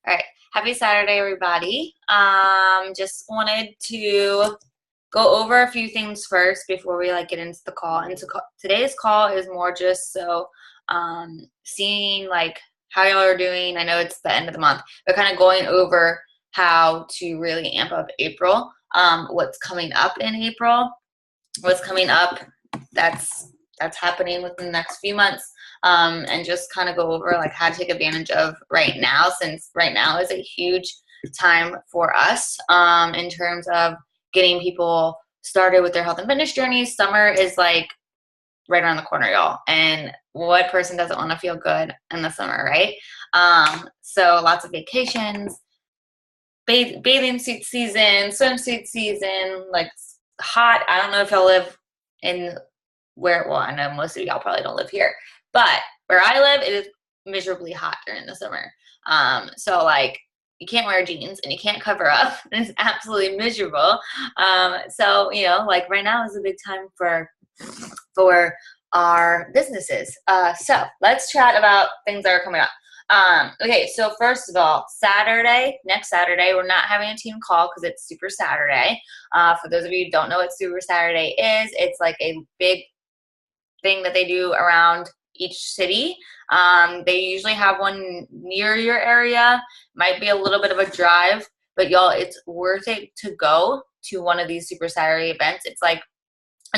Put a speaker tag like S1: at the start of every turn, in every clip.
S1: All right. Happy Saturday, everybody. Just wanted to go over a few things first before we get into the call. And today's call is more just so seeing how y'all are doing. I know it's the end of the month, but kind of going over how to really amp up April. What's coming up in April? What's coming up? That's happening within the next few months. And just kind of go over how to take advantage of right now, since right now is a huge time for us in terms of getting people started with their health and fitness journeys. Summer is right around the corner, y'all. And what person doesn't want to feel good in the summer, right? So lots of vacations, bathing suit season, swimsuit season, hot. I don't know if y'all live in well, I know most of y'all probably don't live here, but where I live, it is miserably hot during the summer. So you can't wear jeans and you can't cover up. It's absolutely miserable. So, right now is a big time for our businesses. So let's chat about things that are coming up. Okay, so first of all, next Saturday, we're not having a team call because it's Super Saturday. For those of you who don't know what Super Saturday is, it's a big thing that they do around each city. They usually have one near your area. Might be a little bit of a drive, but y'all, it's worth it to go to one of these Super Saturday events. It's a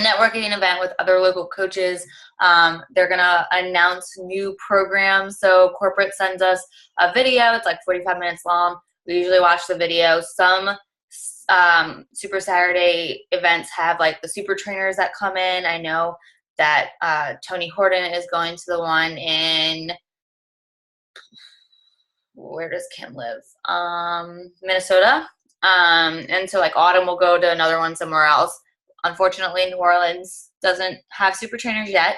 S1: networking event with other local coaches. They're gonna announce new programs. So corporate sends us a video. It's 45 minutes long. We usually watch the video. Some Super Saturday events have the super trainers that come in. I know that Tony Horton is going to the one in, where does Kim live? Minnesota. And so Autumn will go to another one somewhere else. Unfortunately, New Orleans doesn't have super trainers yet.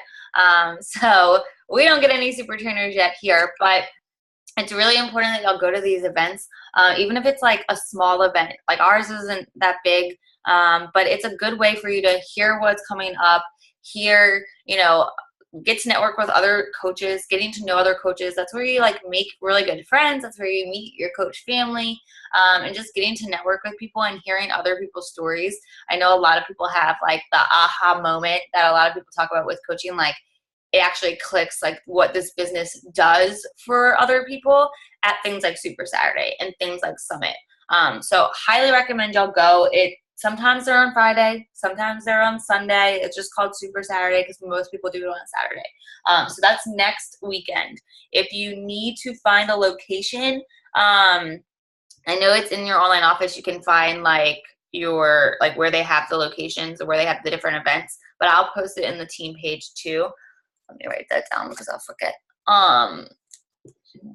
S1: So we don't get any super trainers yet here, but it's really important that y'all go to these events, even if it's a small event. Ours isn't that big, but it's a good way for you to hear what's coming up, get to network with other coaches, getting to know other coaches. That's where you make really good friends. That's where you meet your coach family, and just getting to network with people and hearing other people's stories. I know a lot of people have the aha moment that a lot of people talk about with coaching, it actually clicks what this business does for other people at things like Super Saturday and things like Summit. So highly recommend y'all go. Sometimes they're on Friday, sometimes they're on Sunday. It's just called Super Saturday because most people do it on Saturday. So that's next weekend. If you need to find a location, I know it's in your online office. You can find your where they have the locations or where they have the different events, but I'll post it in the team page too. Let me write that down because I'll forget.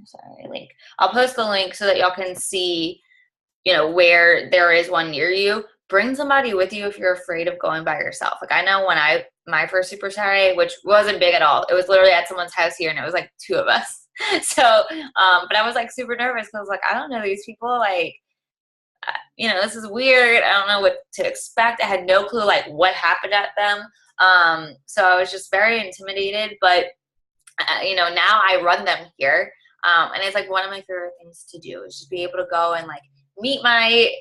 S1: Sorry, link. I'll post the link so that y'all can see, where there is one near you. Bring somebody with you if you're afraid of going by yourself. I know when my first Super Saturday, which wasn't big at all, it was literally at someone's house here and it was two of us. So, but I was super nervous because I was I don't know these people, this is weird. I don't know what to expect. I had no clue what happened at them. So I was just very intimidated, but now I run them here. And it's one of my favorite things to do is just be able to go and meet my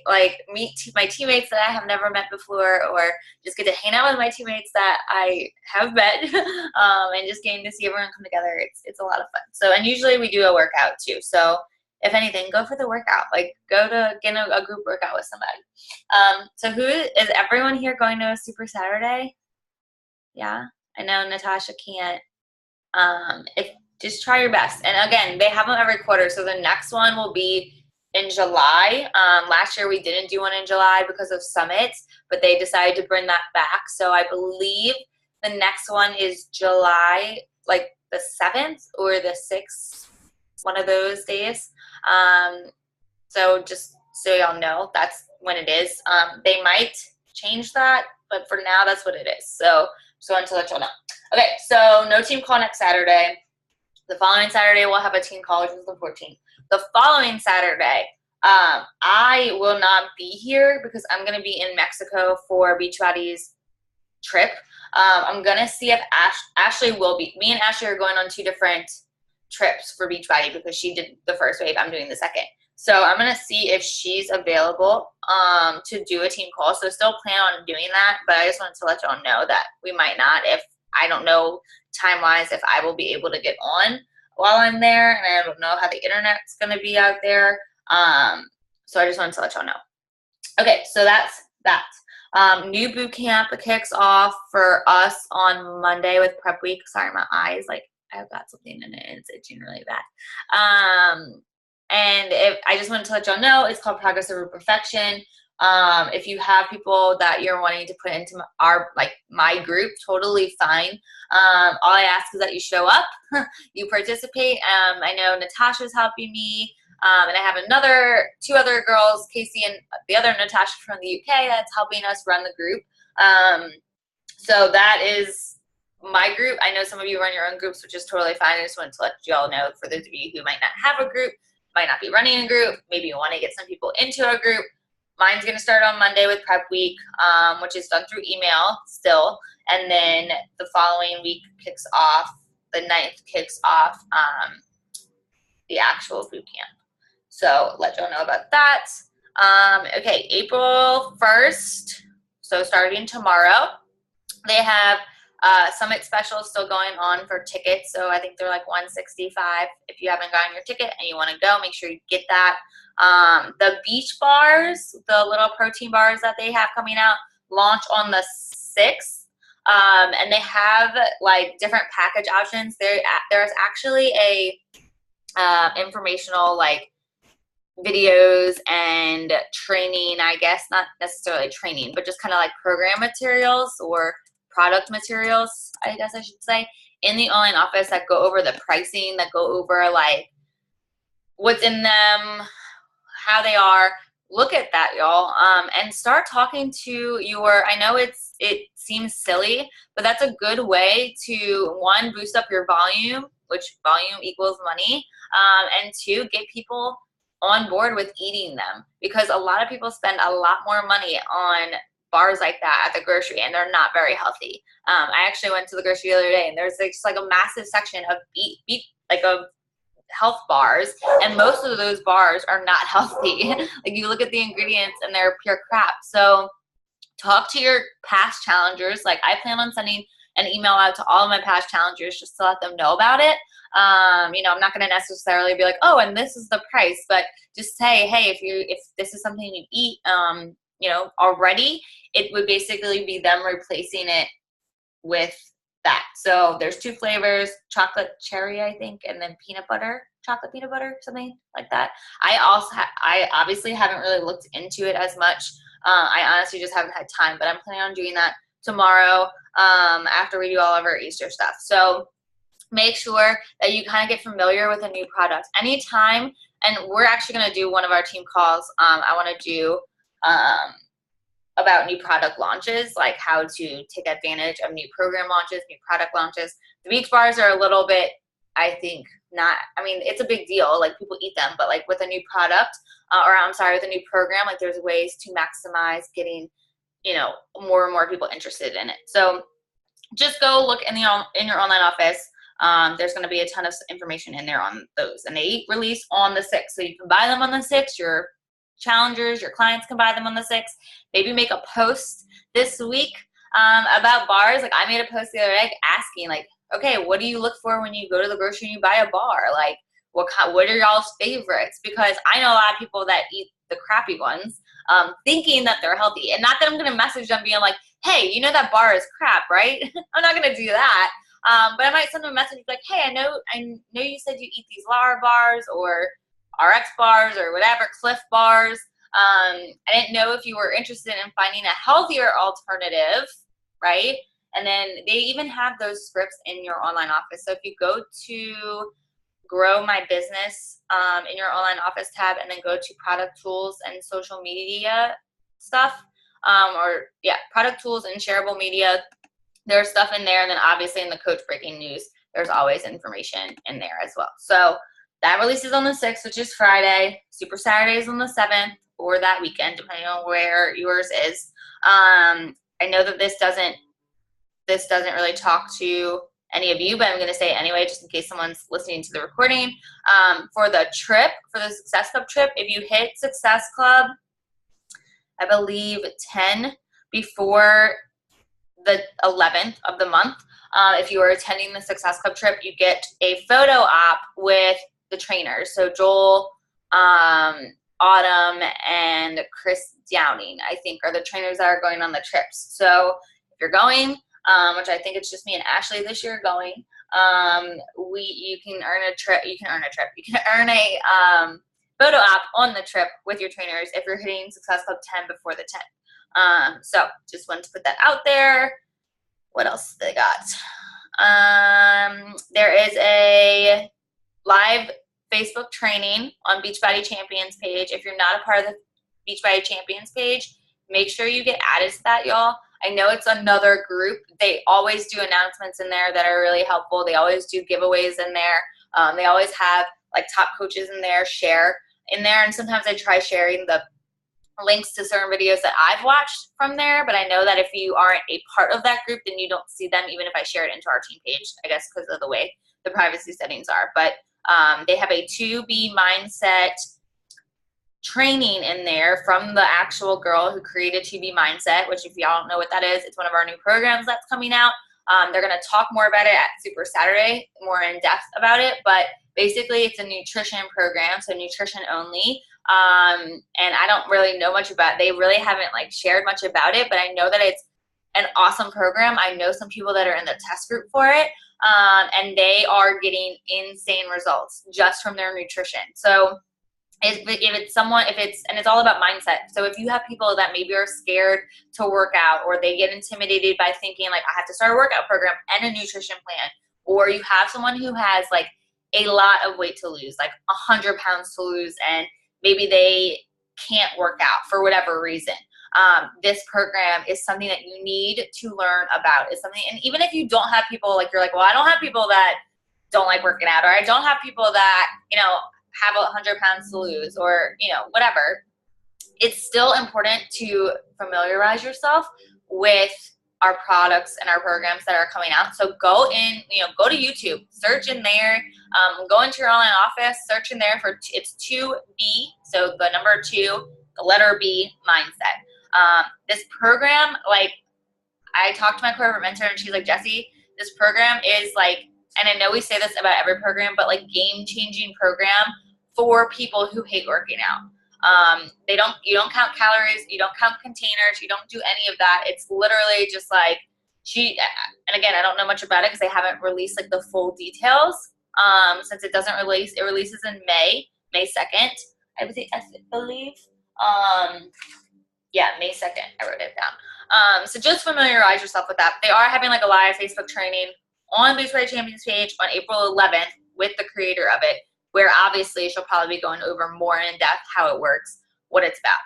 S1: teammates that I have never met before, or just get to hang out with my teammates that I have met, and just getting to see everyone come together. It's a lot of fun. So, and usually we do a workout too. So if anything, go for the workout. Go to get a group workout with somebody. So is everyone here going to a Super Saturday? Yeah, I know Natasha can't. Just try your best. And again, they have them every quarter. So the next one will be in July. Last year we didn't do one in July because of summits, but they decided to bring that back. So I believe the next one is July, the 7th or the 6th, one of those days. So just so y'all know, that's when it is. They might change that, but for now, that's what it is. So wanted to let y'all know. Okay, so no team call next Saturday. The following Saturday, we'll have a team call, which is the 14th. The following Saturday, I will not be here because I'm going to be in Mexico for Beachbody's trip. I'm going to see if Ashley will be. Me and Ashley are going on 2 different trips for Beachbody because she did the first wave. I'm doing the second. So I'm going to see if she's available to do a team call. So still plan on doing that, but I just wanted to let y'all know that we might not. If I don't know time-wise if I will be able to get on while I'm there, and I don't know how the internet's going to be out there. So I just wanted to let y'all know. Okay, so that's that. New boot camp kicks off for us on Monday with prep week. Sorry, my eyes, like I've got something in it and it's itching really bad. And if I just wanted to let y'all know, it's called Progress Over Perfection. If you have people that you're wanting to put into my group, totally fine. All I ask is that you show up, you participate. I know Natasha's helping me. And I have two other girls, Casey and the other Natasha from the UK, that's helping us run the group. So that is my group. I know some of you run your own groups, which is totally fine. I just wanted to let you all know, for those of you who might not have a group, might not be running a group, maybe you want to get some people into a group. Mine's going to start on Monday with prep week, which is done through email still. And then the following week kicks off, the 9th kicks off the actual boot camp. So let y'all know about that. Okay, April 1st, so starting tomorrow, they have Summit specials still going on for tickets. So I think they're like $165. If you haven't gotten your ticket and you want to go, make sure you get that. The beach bars, the little protein bars that they have coming out, launch on the 6th. And they have like different package options. There's actually a informational like videos and training, I guess, not necessarily training, but just kind of like program materials or product materials, I guess I should say, in the online office that go over the pricing, that go over like what's in them, how they are. Look at that, y'all, and start talking to your, I know it seems silly, but that's a good way to, one, boost up your volume, which volume equals money, and two, get people on board with eating them, because a lot of people spend a lot more money on bars like that at the grocery, and they're not very healthy. I actually went to the grocery the other day, and there's just like a massive section of of health bars, and most of those bars are not healthy. Like, you look at the ingredients and they're pure crap. So talk to your past challengers. Like, I plan on sending an email out to all of my past challengers just to let them know about it. I'm not going to necessarily be like, oh, and this is the price, but just say, hey, if this is something you eat, already, it would basically be them replacing it with that. So there's 2 flavors, chocolate cherry, I think, and then chocolate peanut butter, something like that. I obviously haven't really looked into it as much. I honestly just haven't had time, but I'm planning on doing that tomorrow after we do all of our Easter stuff. So make sure that you kind of get familiar with a new product anytime. And we're actually going to do one of our team calls. I want to do about new product launches, like how to take advantage of new program launches, new product launches. The beach bars are a little bit, I think, it's a big deal. Like, people eat them, but like with a new product, with a new program, like there's ways to maximize getting, more and more people interested in it. So just go look in your online office. There's going to be a ton of information in there on those, and they release on the 6th. So you can buy them on the 6th. Your challengers, your clients can buy them on the 6th. Maybe make a post this week about bars. Like, I made a post the other day asking, like, okay, what do you look for when you go to the grocery and you buy a bar? Like, what are y'all's favorites? Because I know a lot of people that eat the crappy ones, thinking that they're healthy. And not that I'm going to message them being like, hey, that bar is crap, right? I'm not going to do that. But I might send them a message like, hey, I know you said you eat these Lara bars or RX bars or whatever, Cliff bars. I didn't know if you were interested in finding a healthier alternative, right? And then they even have those scripts in your online office. So if you go to Grow My Business in your online office tab, and then go to product tools and social media stuff, product tools and shareable media, there's stuff in there. And then obviously in the Coach Breaking News, there's always information in there as well. So that releases on the 6th, which is Friday. Super Saturday is on the 7th, or that weekend, depending on where yours is. I know that this doesn't really talk to any of you, but I'm going to say it anyway, just in case someone's listening to the recording. For the trip, for the Success Club trip, if you hit Success Club, I believe 10 before the 11th of the month, if you are attending the Success Club trip, you get a photo op with the trainers. So Joel, Autumn, and Chris Downing, I think, are the trainers that are going on the trips. So if you're going, which I think it's just me and Ashley this year going, you can earn a trip. You can earn a photo op on the trip with your trainers if you're hitting Success Club 10 before the 10th. So just wanted to put that out there. What else they got? There is a live Facebook training on Beachbody Champions page. If you're not a part of the Beachbody Champions page, make sure you get added to that, y'all. I know it's another group. They always do announcements in there that are really helpful. They always do giveaways in there. They always have like top coaches in there, share in there. And sometimes I try sharing the links to certain videos that I've watched from there, but I know that if you aren't a part of that group, then you don't see them even if I share it into our team page, I guess because of the way the privacy settings are. But they have a 2B mindset training in there from the actual girl who created 2B Mindset, which if y'all don't know what that is, it's one of our new programs that's coming out. They're going to talk more about it at Super Saturday, more in depth about it, but basically it's a nutrition program, so nutrition only. And I don't really know much about it. They really haven't like shared much about it, but I know that it's an awesome program. I know some people that are in the test group for it, and they are getting insane results just from their nutrition. So it's all about mindset. So if you have people that maybe are scared to work out, or they get intimidated by thinking like, I have to start a workout program and a nutrition plan, or you have someone who has like a lot of weight to lose, like 100 pounds to lose, and maybe they can't work out for whatever reason. This program is something that you need to learn about. It's something, and even if you don't have people like, you're like, well, I don't have people that don't like working out, or I don't have people that, have 100 pounds to lose, or, whatever. It's still important to familiarize yourself with our products and our programs that are coming out. So go to YouTube, search in there, go into your online office, search in there for, it's 2B, so the number 2, the letter B, mindset. This program, like, I talked to my corporate mentor and she's like, Jessie, this program is like, and I know we say this about every program, but like game-changing program for people who hate working out. You don't count calories, you don't count containers, you don't do any of that. It's literally just like and again, I don't know much about it because they haven't released like the full details. Since it releases in May 2nd, I believe. Yeah, May 2nd, I wrote it down. So just familiarize yourself with that. They are having like a live Facebook training on Beachbody Champions page on April 11th with the creator of it, where obviously she'll probably be going over more in depth how it works, what it's about.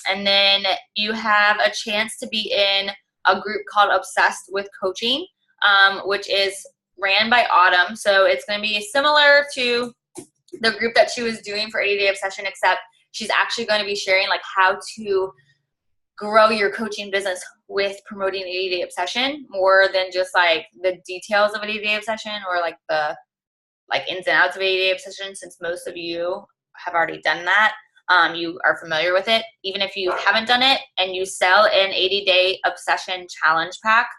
S1: And then you have a chance to be in a group called Obsessed with Coaching, which is ran by Autumn. So it's going to be similar to the group that she was doing for 80 Day Obsession, except she's actually going to be sharing like how to grow your coaching business with promoting 80 Day Obsession, more than just like the details of an 80 Day Obsession, or like the ins and outs of 80 Day Obsession, since most of you have already done that. You are familiar with it. Even if you haven't done it and you sell an 80 Day Obsession challenge pack,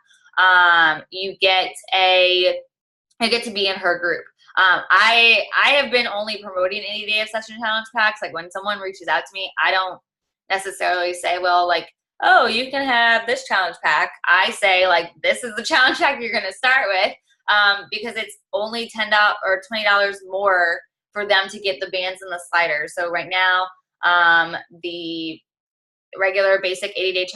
S1: you get to be in her group. I have been only promoting 80 Day Obsession challenge packs. Like when someone reaches out to me, I don't necessarily say, well, like, oh, you can have this challenge pack. I say like, this is the challenge pack you're going to start with. Because it's only $10 or $20 more for them to get the bands and the sliders. So right now, the regular basic 80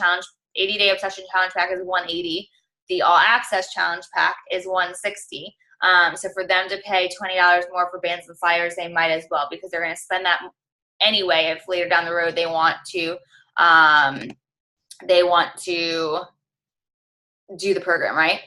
S1: Day Obsession challenge pack is $180. The All Access challenge pack is $160. So for them to pay $20 more for bands and sliders, they might as well, because they're going to spend that anyway if later down the road they want to do the program, right?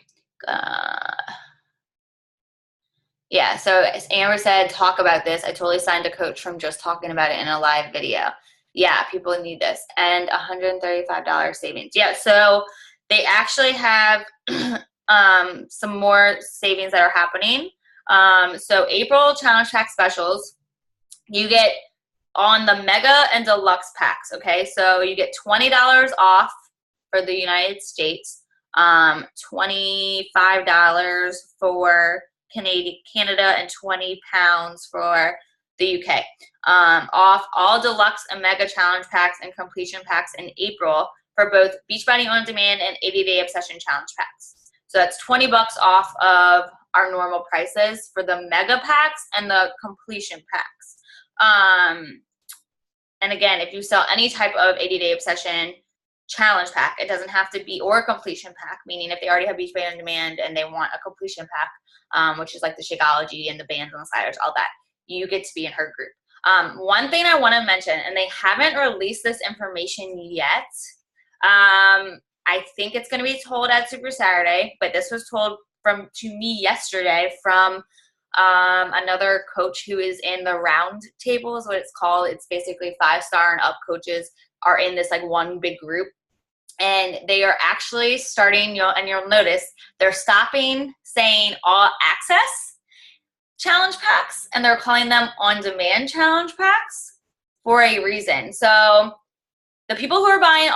S1: Yeah, so as Amber said, talk about this. I totally signed a coach from just talking about it in a live video. Yeah, people need this. And $135 savings. Yeah, so they actually have some more savings that are happening. So April challenge pack specials, you get on the mega and deluxe packs. Okay, so you get $20 off for the United States, $25 for Canada, and £20 for the UK. Off all deluxe and mega challenge packs and completion packs in April for both Beachbody On Demand and 80-Day Obsession challenge packs. So that's $20 off of our normal prices for the mega packs and the completion packs. And again, if you sell any type of 80-Day Obsession challenge pack, it doesn't have to be, or a completion pack, meaning if they already have Beachbody On Demand and they want a completion pack, which is like the Shakeology and the bands and the sliders, all that, you get to be in her group. One thing I want to mention, and they haven't released this information yet, I think it's going to be told at Super Saturday, but this was told to me yesterday from another coach who is in the round table is what it's called. It's basically 5-star and up coaches are in this like one big group, and they are actually starting, you'll notice they're stopping saying all access challenge packs and they're calling them on demand challenge packs for a reason. So the people who are buying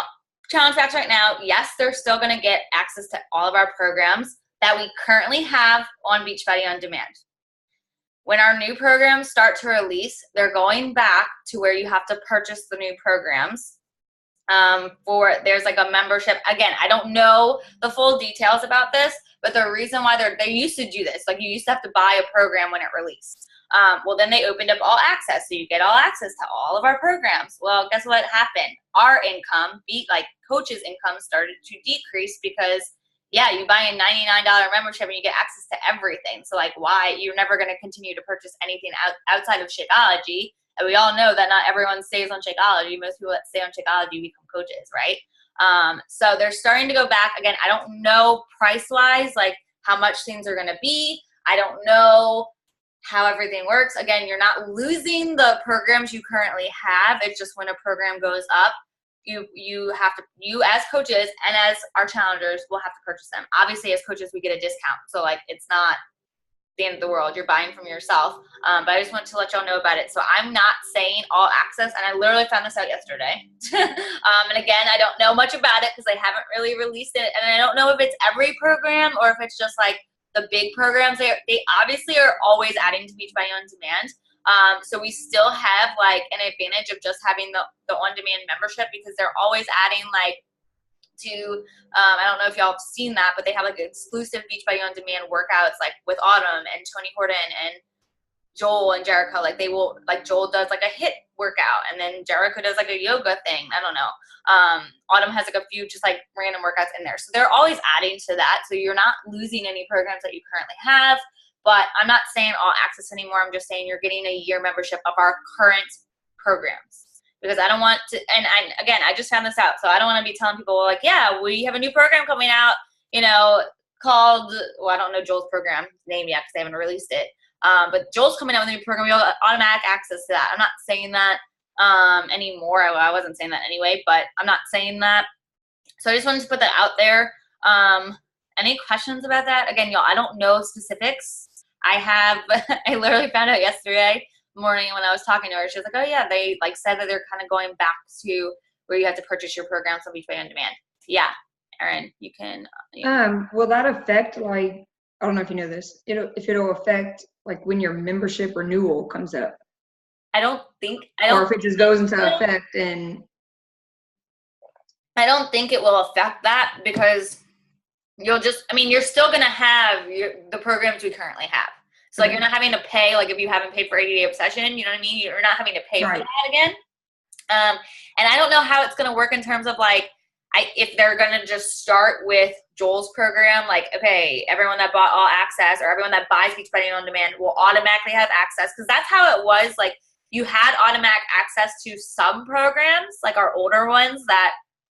S1: challenge packs right now, yes, they're still going to get access to all of our programs that we currently have on Beachbody On Demand. When our new programs start to release, they're going back to where you have to purchase the new programs. There's like a membership. Again, I don't know the full details about this, but the reason why they used to do this, like you used to have to buy a program when it released. Well, then they opened up all access, so you get all access to all of our programs. Well, guess what happened? Our income, coaches' income, started to decrease because, yeah, you buy a $99 membership and you get access to everything. So, like, why? You're never going to continue to purchase anything outside of Shakeology. And we all know that not everyone stays on Shakeology. Most people that stay on Shakeology become coaches, right? So they're starting to go back. Again, I don't know price-wise, like, how much things are going to be. I don't know how everything works. Again, you're not losing the programs you currently have. It's just when a program goes up, you as coaches and as our challengers will have to purchase them. Obviously, as coaches, we get a discount. So, like, it's not the end of the world. You're buying from yourself. But I just wanted to let y'all know about it. So I'm not saying all access, and I literally found this out yesterday. And again, I don't know much about it because they haven't really released it. And I don't know if it's every program or if it's just like the big programs. They obviously are always adding to Beachbody On Demand. So we still have like an advantage of just having the on-demand membership because they're always adding like to, I don't know if y'all have seen that, but they have like exclusive Beachbody On Demand workouts like with Autumn and Tony Horton and Joel and Jericho. Like they will, like Joel does like a HIIT workout and then Jericho does like a yoga thing. I don't know. Autumn has like a few just like random workouts in there. So they're always adding to that. So you're not losing any programs that you currently have. But I'm not saying all access anymore. I'm just saying you're getting a year membership of our current programs. Because I don't want to, and again, I just found this out, so I don't want to be telling people, like, yeah, we have a new program coming out, called, well, I don't know Joel's program name yet because they haven't released it. But Joel's coming out with a new program. You'll have automatic access to that. I'm not saying that anymore. I wasn't saying that anyway, but I'm not saying that. So I just wanted to put that out there. Any questions about that? Again, y'all, I don't know specifics. I literally found out yesterday morning when I was talking to her. She was like, oh yeah, they like said that they're kind of going back to where you have to purchase your programs on Beachbody On Demand. Yeah, Erin, you can.
S2: Will that affect, like, I don't know if you know this, if it'll affect like when your membership renewal comes up?
S1: Or
S2: if it just goes into effect and.
S1: I don't think it will affect that because you're still going to have the programs we currently have. So, like, you're not having to pay, like, if you haven't paid for 80-Day Obsession, you know what I mean? You're not having to pay for that again. And I don't know how it's going to work in terms of, like, if they're going to just start with Joel's program, like, okay, everyone that bought all access or everyone that buys Beachbody On Demand will automatically have access. Because that's how it was. Like, you had automatic access to some programs, like our older ones that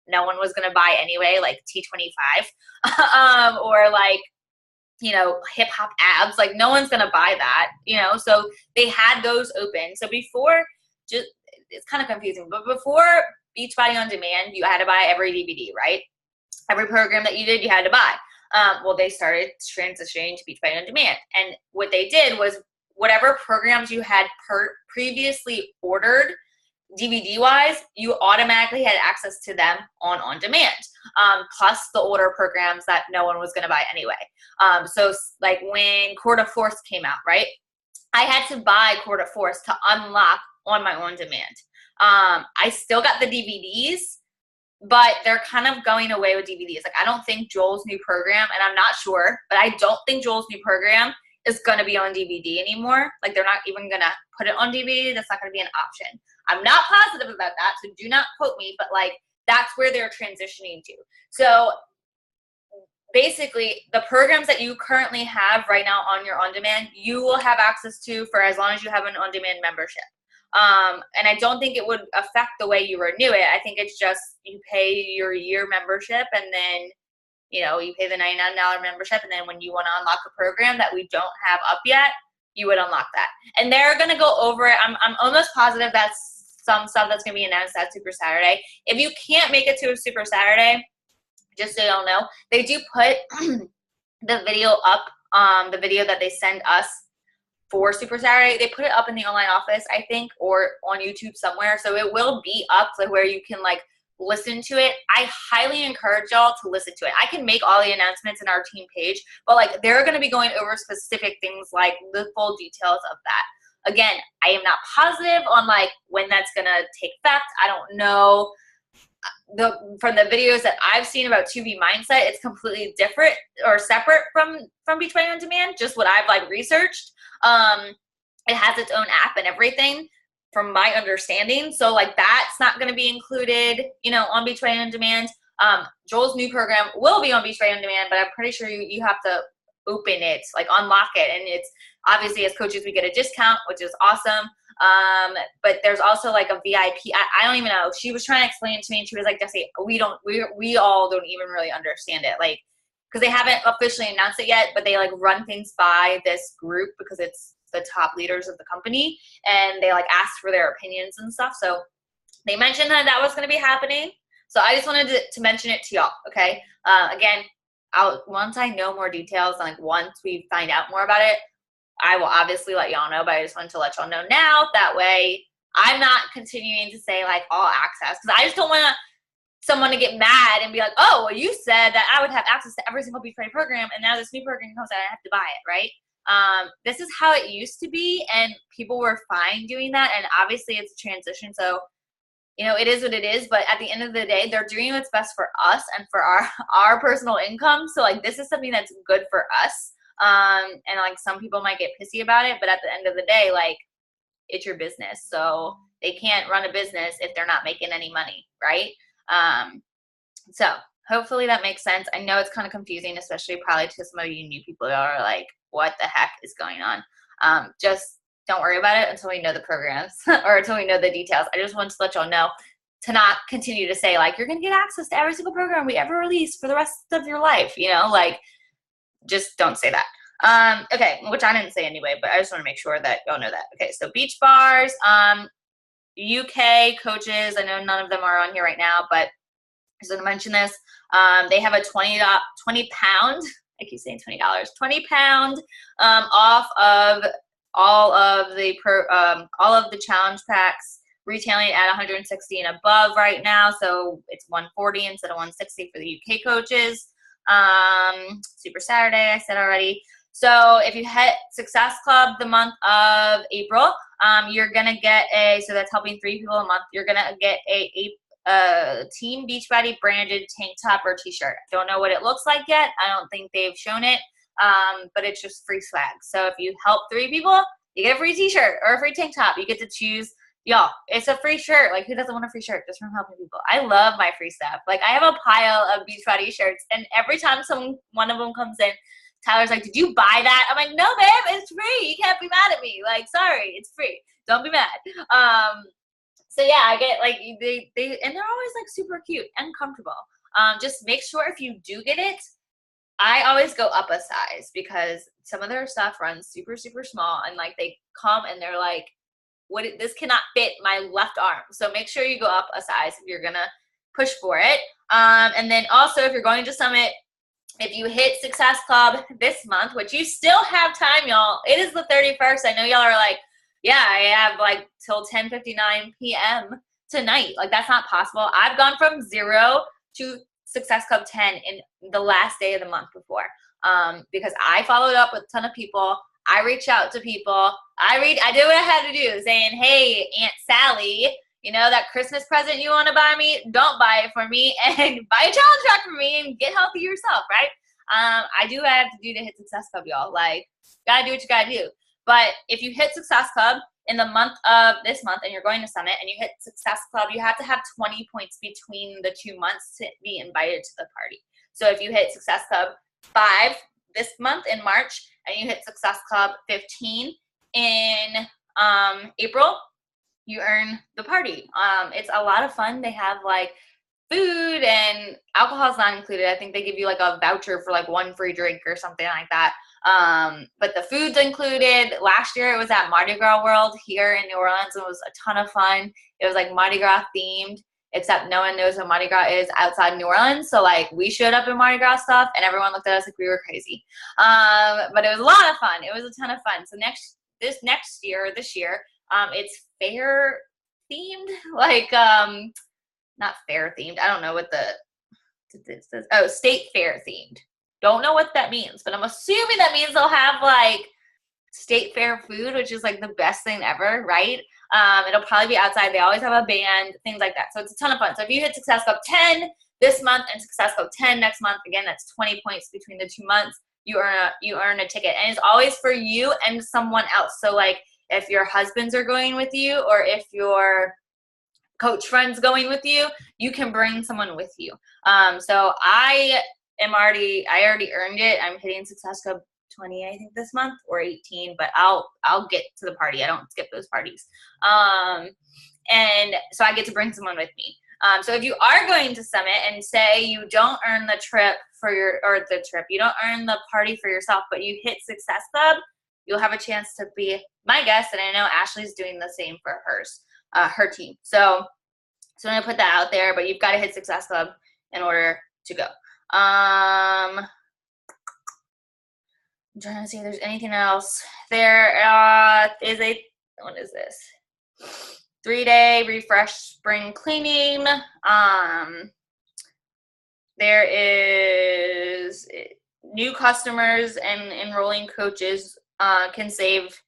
S1: no one was going to buy anyway, like T25 or, like, hip hop abs, like no one's going to buy that, so they had those open. So before, it's kind of confusing, but before Beachbody On Demand, you had to buy every DVD, right? Every program that you did, you had to buy. Well, they started transitioning to Beachbody On Demand. And what they did was whatever programs you had previously ordered DVD wise, you automatically had access to them on demand, plus the older programs that no one was going to buy anyway. So like when Court of Force came out, right? I had to buy Court of Force to unlock on my on demand. I still got the DVDs, but they're kind of going away with DVDs. Like I don't think Joel's new program, and I'm not sure, but I don't think Joel's new program is going to be on DVD anymore. Like they're not even going to put it on DVD. That's not going to be an option. I'm not positive about that, so do not quote me, but like that's where they're transitioning to. So basically the programs that you currently have right now on your on-demand, you will have access to for as long as you have an on-demand membership. And I don't think it would affect the way you renew it. I think it's just you pay your year membership and then, you know, you pay the $99 membership, and then when you want to unlock a program that we don't have up yet, you would unlock that. And they're going to go over it. I'm almost positive that's some stuff that's going to be announced at Super Saturday. If you can't make it to a Super Saturday, just so y'all know, they do put the video up, the video that they send us for Super Saturday. They put it up in the online office, I think, or on YouTube somewhere. So it will be up to where you can like listen to it. I highly encourage y'all to listen to it. I can make all the announcements in our team page, but like they're going to be going over specific things like the full details of that. Again, I am not positive on like when that's going to take effect. I don't know. From the videos that I've seen about 2B Mindset, it's completely different or separate from Beachbody On Demand, just what I've like researched. It has its own app and everything from my understanding. So like that's not going to be included, you know, on Beachbody On Demand. Joel's new program will be on Beachbody On Demand, but I'm pretty sure you have to open it, like unlock it. And it's obviously as coaches, we get a discount, which is awesome. But there's also like a VIP. I don't even know. She was trying to explain it to me and she was like, Jesse, we all don't even really understand it. Like, cause they haven't officially announced it yet, but they like run things by this group because it's the top leaders of the company and they like ask for their opinions and stuff. So they mentioned that was going to be happening. So I just wanted to mention it to y'all. Okay. Again, once I know more details, like once we find out more about it, I will obviously let y'all know, but I just wanted to let y'all know now. That way I'm not continuing to say like all access, because I just don't want someone to get mad and be like, oh, well, you said that I would have access to every single Beachbody program, and now this new program comes out and I have to buy it, right? This is how it used to be, and people were fine doing that, and obviously it's a transition, so you know, it is what it is, but at the end of the day, they're doing what's best for us and for our personal income. So like this is something that's good for us. And like some people might get pissy about it, but at the end of the day, like it's your business. So they can't run a business if they're not making any money, right? So hopefully that makes sense. I know it's kind of confusing, especially probably to some of you new people that are like, what the heck is going on? Just don't worry about it until we know the programs or until we know the details. I just want to let y'all know to not continue to say like, you're going to get access to every single program we ever release for the rest of your life. You know, like just don't say that. Okay. Which I didn't say anyway, but I just want to make sure that y'all know that. Okay. So Beach Bars, UK coaches, I know none of them are on here right now, but I just want to mention this. They have a 20 pound, I keep saying $20, 20 pound, off of all of the challenge packs retailing at 160 and above right now. So it's 140 instead of 160 for the UK coaches. Super Saturday, I said already. So if you hit Success Club the month of April, you're going to get so that's helping 3 people a month. You're going to get a Team Beachbody branded tank top or t-shirt. Don't know what it looks like yet. I don't think they've shown it. But it's just free swag. So if you help 3 people, you get a free t-shirt or a free tank top. You get to choose. Y'all, it's a free shirt. Like, who doesn't want a free shirt just from helping people? I love my free stuff. Like, I have a pile of Beachbody shirts, and every time one of them comes in, Tyler's like, did you buy that? I'm like, no, babe, it's free. You can't be mad at me. Like, sorry, it's free. Don't be mad. So yeah, I get like they and they're always like super cute and comfortable. Just make sure if you do get it, I always go up a size because some of their stuff runs super, super small, and like they come and they're like, this cannot fit my left arm. So make sure you go up a size if you're gonna push for it. And then also if you're going to Summit, if you hit Success Club this month, which you still have time, y'all, it is the 31st. I know y'all are like, yeah, I have like till 10:59 p.m. tonight. Like, that's not possible. I've gone from 0 to Success Club 10 in the last day of the month before, because I followed up with a ton of people. I reached out to people. I did what I had to do, saying, hey, Aunt Sally, you know, that Christmas present you want to buy me, don't buy it for me, and buy a challenge track for me and get healthy yourself, right? I do what I have to do to hit Success Club, y'all. Like, gotta do what you gotta do. But if you hit Success Club in the month of this month and you're going to Summit and you hit Success Club, you have to have 20 points between the 2 months to be invited to the party. So if you hit Success Club 5 this month in March and you hit Success Club 15 in April, you earn the party. It's a lot of fun. They have like food, and alcohol is not included. I think they give you like a voucher for like 1 free drink or something like that. But the food's included. Last year it was at Mardi Gras World here in New Orleans. It was a ton of fun. It was like Mardi Gras themed, except no one knows what Mardi Gras is outside New Orleans. So like, we showed up in Mardi Gras stuff and everyone looked at us like we were crazy. But it was a lot of fun. It was a ton of fun. So this year, it's fair themed, like not fair themed. I don't know what this says. Oh, state fair themed. Don't know what that means, but I'm assuming that means they'll have like state fair food, which is like the best thing ever, right? It'll probably be outside. They always have a band, things like that. So it's a ton of fun. So if you hit Success Club 10 this month and Success Club 10 next month, again, that's 20 points between the 2 months. You earn a ticket, and it's always for you and someone else. So like, if your husbands are going with you, or if your coach friend's going with you, you can bring someone with you. So I already earned it. I'm hitting Success Club 20, I think, this month, or 18, but I'll get to the party. I don't skip those parties. And so I get to bring someone with me. So if you are going to Summit and say you don't earn the trip you don't earn the party for yourself, but you hit Success Club, you'll have a chance to be my guest. And I know Ashley's doing the same for her team. So I'm going to put that out there, but you've got to hit Success Club in order to go. I'm trying to see if there's anything else. There is what is this? 3-day refresh spring cleaning. There is new customers and enrolling coaches can save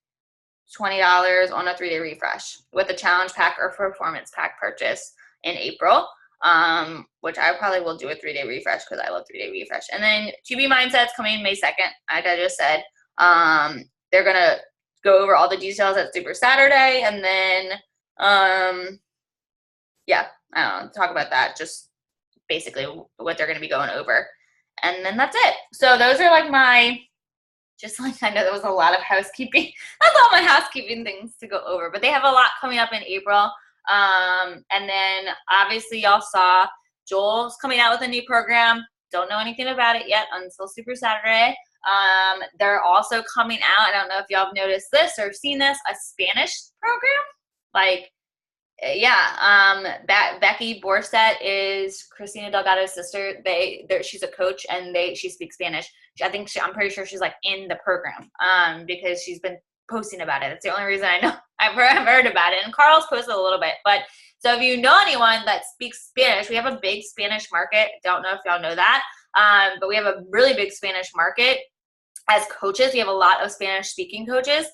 S1: $20 on a 3-day refresh with a challenge pack or performance pack purchase in April, which I probably will do a 3-day refresh because I love 3-day refresh. And then QB Mindset's coming May 2nd, like I just said. They're going to go over all the details at Super Saturday, and then, yeah, I don't know, talk about that, just basically what they're going to be going over. And then that's it. So those are like I know that was a lot of housekeeping. That's all my housekeeping things to go over. But they have a lot coming up in April. And then obviously y'all saw Joel's coming out with a new program. Don't know anything about it yet until Super Saturday. They're also coming out, I don't know if y'all have noticed this or seen this, a Spanish program. Like, yeah, Becky Borset is Christina Delgado's sister. She's a coach, and she speaks Spanish. I'm pretty sure she's like in the program, because she's been posting about it. That's the only reason I know I've heard about it. And Carl's posted a little bit, but so if you know anyone that speaks Spanish, we have a big Spanish market. Don't know if y'all know that, but we have a really big Spanish market. As coaches, we have a lot of Spanish speaking coaches.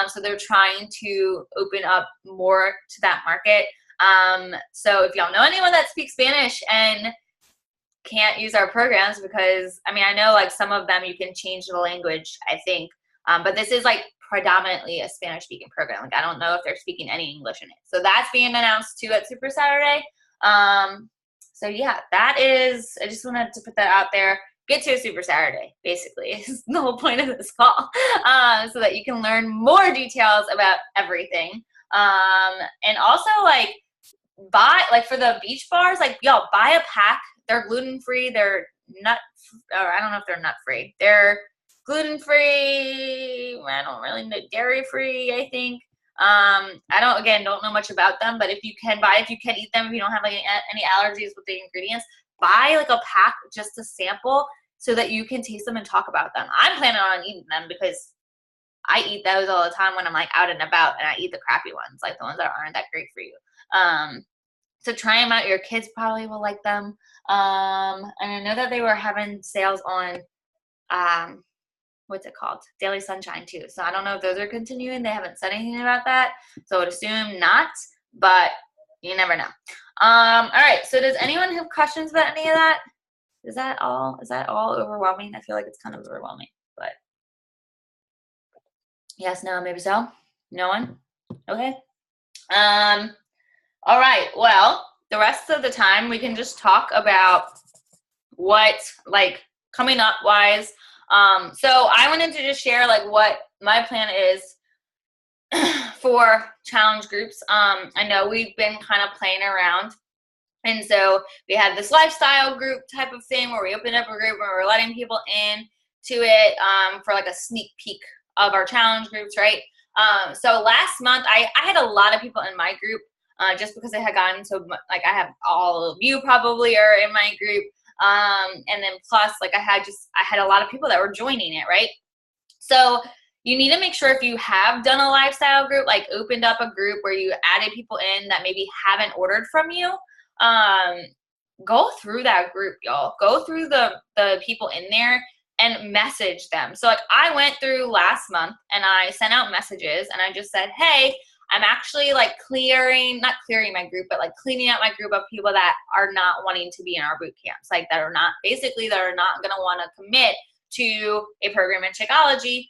S1: So they're trying to open up more to that market. So if y'all know anyone that speaks Spanish and can't use our programs, because I know like some of them you can change the language, I think. But this is like predominantly a Spanish speaking program. Like, I don't know if they're speaking any English in it. So that's being announced too at Super Saturday. So yeah, I just wanted to put that out there. Get to a Super Saturday, basically, is the whole point of this call, so that you can learn more details about everything. And also, like, for the beach bars, like, y'all, buy a pack. They're gluten-free. They're I don't know if they're nut-free. They're gluten-free. I don't really know, dairy-free, I think. I don't know much about them, but if you can eat them, if you don't have like any allergies with the ingredients, buy like a pack just to sample so that you can taste them and talk about them. I'm planning on eating them because I eat those all the time when I'm like out and about, and I eat the crappy ones, like the ones that aren't that great for you. So try them out. Your kids probably will like them. And I know that they were having sales on, what's it called? Daily Sunshine too. So I don't know if those are continuing. They haven't said anything about that. So I would assume not, but you never know. All right. So does anyone have questions about any of that? Is that all overwhelming? I feel like it's kind of overwhelming, but yes, no, maybe so. No one? Okay. All right. Well, the rest of the time we can just talk about what, like, coming up wise. So I wanted to just share like what my plan is for challenge groups. I know we've been kind of playing around. And so we had this lifestyle group type of thing where we opened up a group where we're letting people in to it for like a sneak peek of our challenge groups, right? So last month I had a lot of people in my group just because I had gotten so much, like I have all of you probably are in my group. And then plus like I had a lot of people that were joining it, right? So you need to make sure if you have done a lifestyle group, like opened up a group where you added people in that maybe haven't ordered from you, go through that group, y'all. Go through the people in there and message them. So like I went through last month and I sent out messages and I just said, hey, I'm actually like not clearing my group, but like cleaning out my group of people that are not wanting to be in our boot camps, like that are not going to want to commit to a program in Shakeology,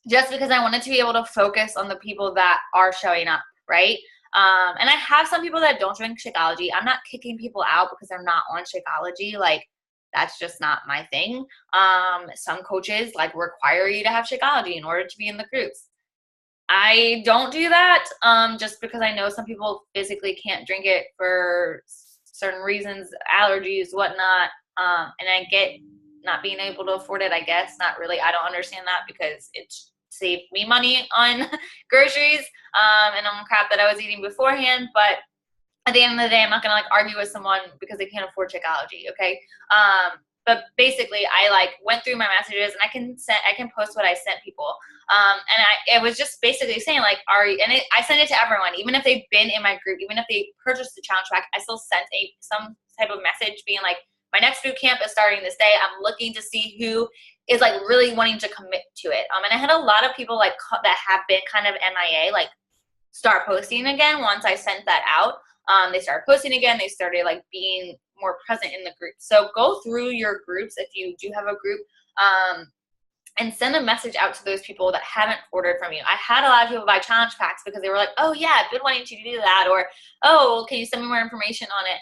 S1: just because I wanted to be able to focus on the people that are showing up, right? And I have some people that don't join Shakeology. I'm not kicking people out because they're not on Shakeology. Like, that's just not my thing. Some coaches like require you to have Shakeology in order to be in the groups. I don't do that just because I know some people physically can't drink it for certain reasons, allergies, whatnot. And I get not being able to afford it, I guess. Not really. I don't understand that because it's saved me money on groceries and on crap that I was eating beforehand. But at the end of the day, I'm not going to like argue with someone because they can't afford Shakeology, okay? But basically, I like went through my messages and I can post what I sent people. It was just basically saying like, I sent it to everyone, even if they've been in my group, even if they purchased the challenge pack, I still sent some type of message being like, my next boot camp is starting this day. I'm looking to see who is like really wanting to commit to it. And I had a lot of people like that have been kind of MIA, like start posting again once I sent that out. They started posting again. They started like being more present in the group. So go through your groups if you do have a group, and send a message out to those people that haven't ordered from you. I had a lot of people buy challenge packs because they were like, oh yeah, I've been wanting to do that, or oh, can you send me more information on it?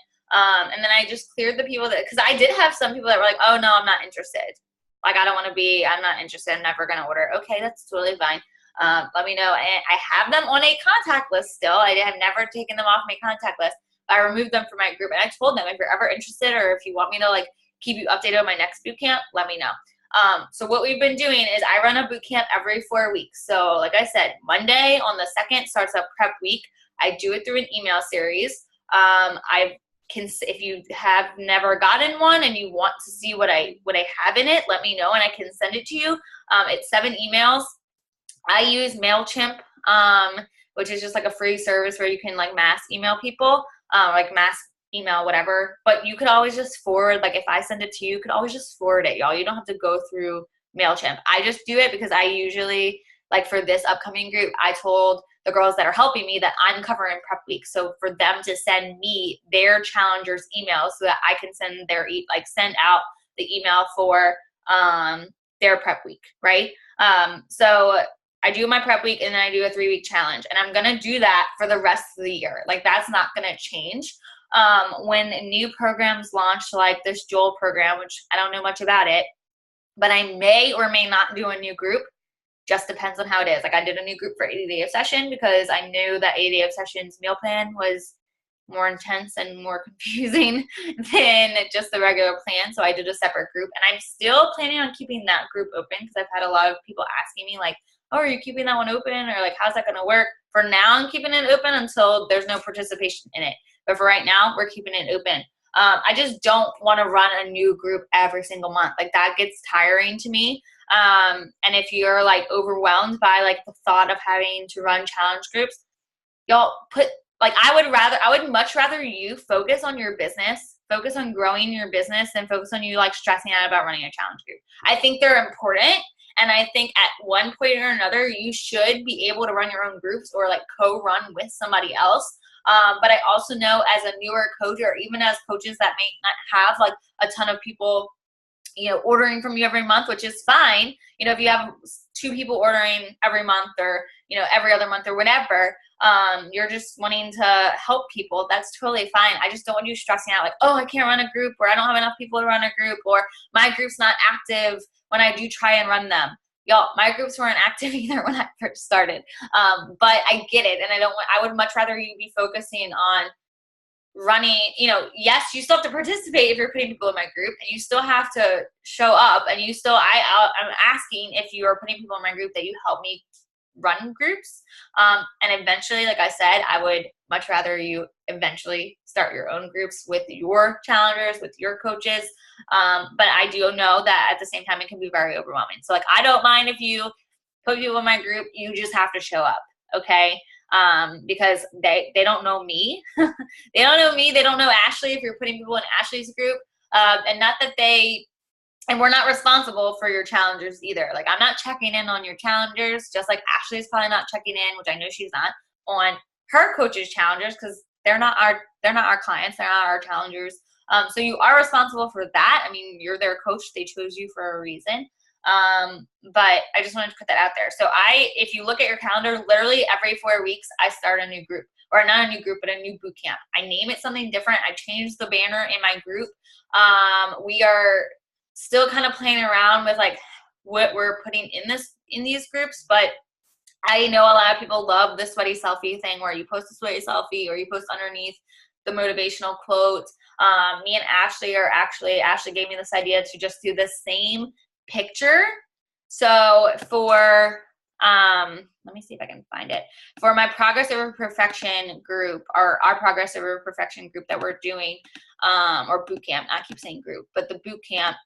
S1: And then I just cleared the people that, because I did have some people that were like, oh no, I'm not interested. Like I'm not interested. I'm never gonna order. Okay, that's totally fine. Let me know. And I have them on a contact list still. I have never taken them off my contact list. I removed them from my group, and I told them, if you're ever interested or if you want me to like keep you updated on my next boot camp, let me know. So what we've been doing is I run a boot camp every 4 weeks. So like I said, Monday on the 2nd starts up prep week. I do it through an email series. If you have never gotten one and you want to see what I have in it, let me know and I can send it to you. It's 7 emails. I use MailChimp, which is just like a free service where you can like mass email people, like mass email, whatever. But you could always just forward, like if I send it to you, you could always just forward it, y'all. You don't have to go through MailChimp. I just do it because I usually, like for this upcoming group, I told the girls that are helping me that I'm covering prep week. So for them to send me their challengers emails so that I can send send out the email for their prep week, right? So I do my prep week and then I do a 3-week challenge, and I'm going to do that for the rest of the year. Like that's not going to change. When new programs launch, like this Joel program, which I don't know much about it, but I may or may not do a new group. Just depends on how it is. Like I did a new group for 80 Day Obsession because I knew that 80 Day Obsession's meal plan was more intense and more confusing than just the regular plan. So I did a separate group, and I'm still planning on keeping that group open because I've had a lot of people asking me like, oh, are you keeping that one open? Or like, how's that going to work? For now, I'm keeping it open until there's no participation in it. But for right now, we're keeping it open. I just don't want to run a new group every single month. Like that gets tiring to me. And if you're like overwhelmed by like the thought of having to run challenge groups, y'all put like I would much rather you focus on your business, focus on growing your business, than focus on you like stressing out about running a challenge group. I think they're important, and I think at one point or another you should be able to run your own groups or like co-run with somebody else. But I also know as a newer coach, or even as coaches that may not have like a ton of people, you know, ordering from you every month, which is fine. You know, if you have 2 people ordering every month, or, you know, every other month or whatever, you're just wanting to help people, that's totally fine. I just don't want you stressing out like, oh, I can't run a group, or I don't have enough people to run a group, or my group's not active when I do try and run them. Y'all, my groups weren't active either when I first started. But I get it. And I would much rather you be focusing on running, you know, yes, you still have to participate if you're putting people in my group, and you still have to show up, and you still, I'm asking if you are putting people in my group that you help me run groups. And eventually, like I said, I would much rather you eventually start your own groups with your challengers, with your coaches. But I do know that at the same time, it can be very overwhelming. So like, I don't mind if you put people in my group, you just have to show up. Okay. Because they don't know me. They don't know me. They don't know Ashley if you're putting people in Ashley's group. And not that and we're not responsible for your challengers either. Like, I'm not checking in on your challengers, just like Ashley's probably not checking in, which I know she's not, on her coaches' challengers, because they're not our clients, they're not our challengers. So you are responsible for that. I mean, you're their coach. They chose you for a reason. But I just wanted to put that out there. So if you look at your calendar, literally every 4 weeks, I start a new group, or not a new group, but a new boot camp. I name it something different. I change the banner in my group. We are still kind of playing around with like what we're putting in these groups, but I know a lot of people love the sweaty selfie thing, where you post a sweaty selfie or you post underneath the motivational quote. Me and Ashley Ashley gave me this idea to just do the same picture. So for let me see if I can find it. For my Progress Over Perfection group, or our Progress Over Perfection group that we're doing, or boot camp, I keep saying group, but the boot camp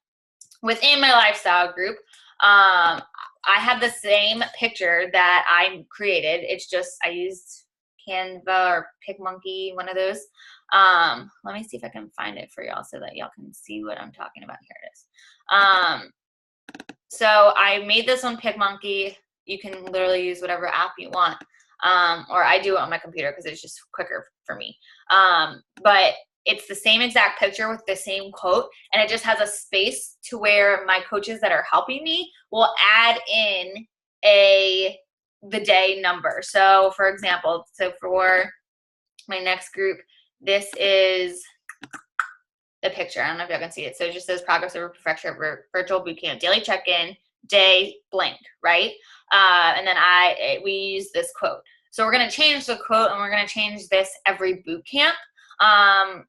S1: within my lifestyle group, I have the same picture that I created. It's just, I used Canva or PicMonkey, one of those. Let me see if I can find it for y'all so that y'all can see what I'm talking about. Here it is. So I made this on PicMonkey. You can literally use whatever app you want. Or I do it on my computer because it's just quicker for me. But it's the same exact picture with the same quote, and it just has a space to where my coaches that are helping me will add in the day number. So for example, for my next group, this is the picture. I don't know if y'all can see it. So it just says Progress Over Perfection Virtual Bootcamp Daily Check-in Day blank, right? And then we use this quote. So we're going to change the quote, and we're going to change this every boot camp.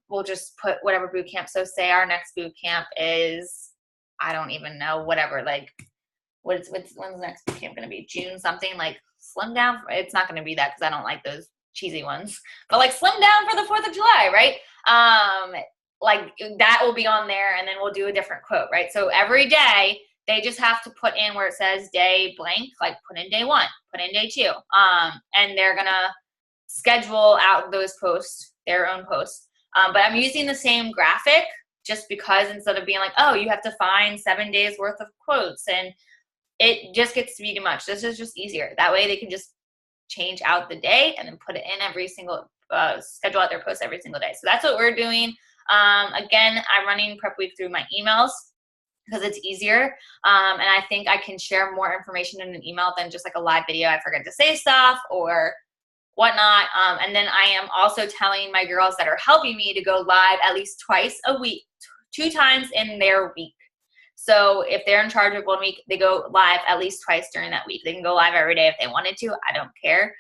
S1: We'll just put whatever boot camp. So say our next boot camp is, I don't even know, whatever, like when's the next boot camp going to be? June something, like Slim Down. It's not going to be that, because I don't like those cheesy ones, but like Slim Down for the 4th of July, right? Like that will be on there, and then we'll do a different quote, right? So every day they just have to put in where it says day blank, like put in day 1, put in day 2. And they're going to schedule out those posts, their own posts. But I'm using the same graphic just because, instead of being like, oh, you have to find 7 days worth of quotes, and it just gets to be too much. This is just easier. That way they can just change out the day and then put it in every single, schedule out their posts every single day. So that's what we're doing. Again, I'm running Prep Week through my emails because it's easier. And I think I can share more information in an email than just like a live video. I forget to say stuff or whatnot. And then I am also telling my girls that are helping me to go live at least twice a week, 2 times in their week. So if they're in charge of 1 week, they go live at least twice during that week. They can go live every day if they wanted to. I don't care.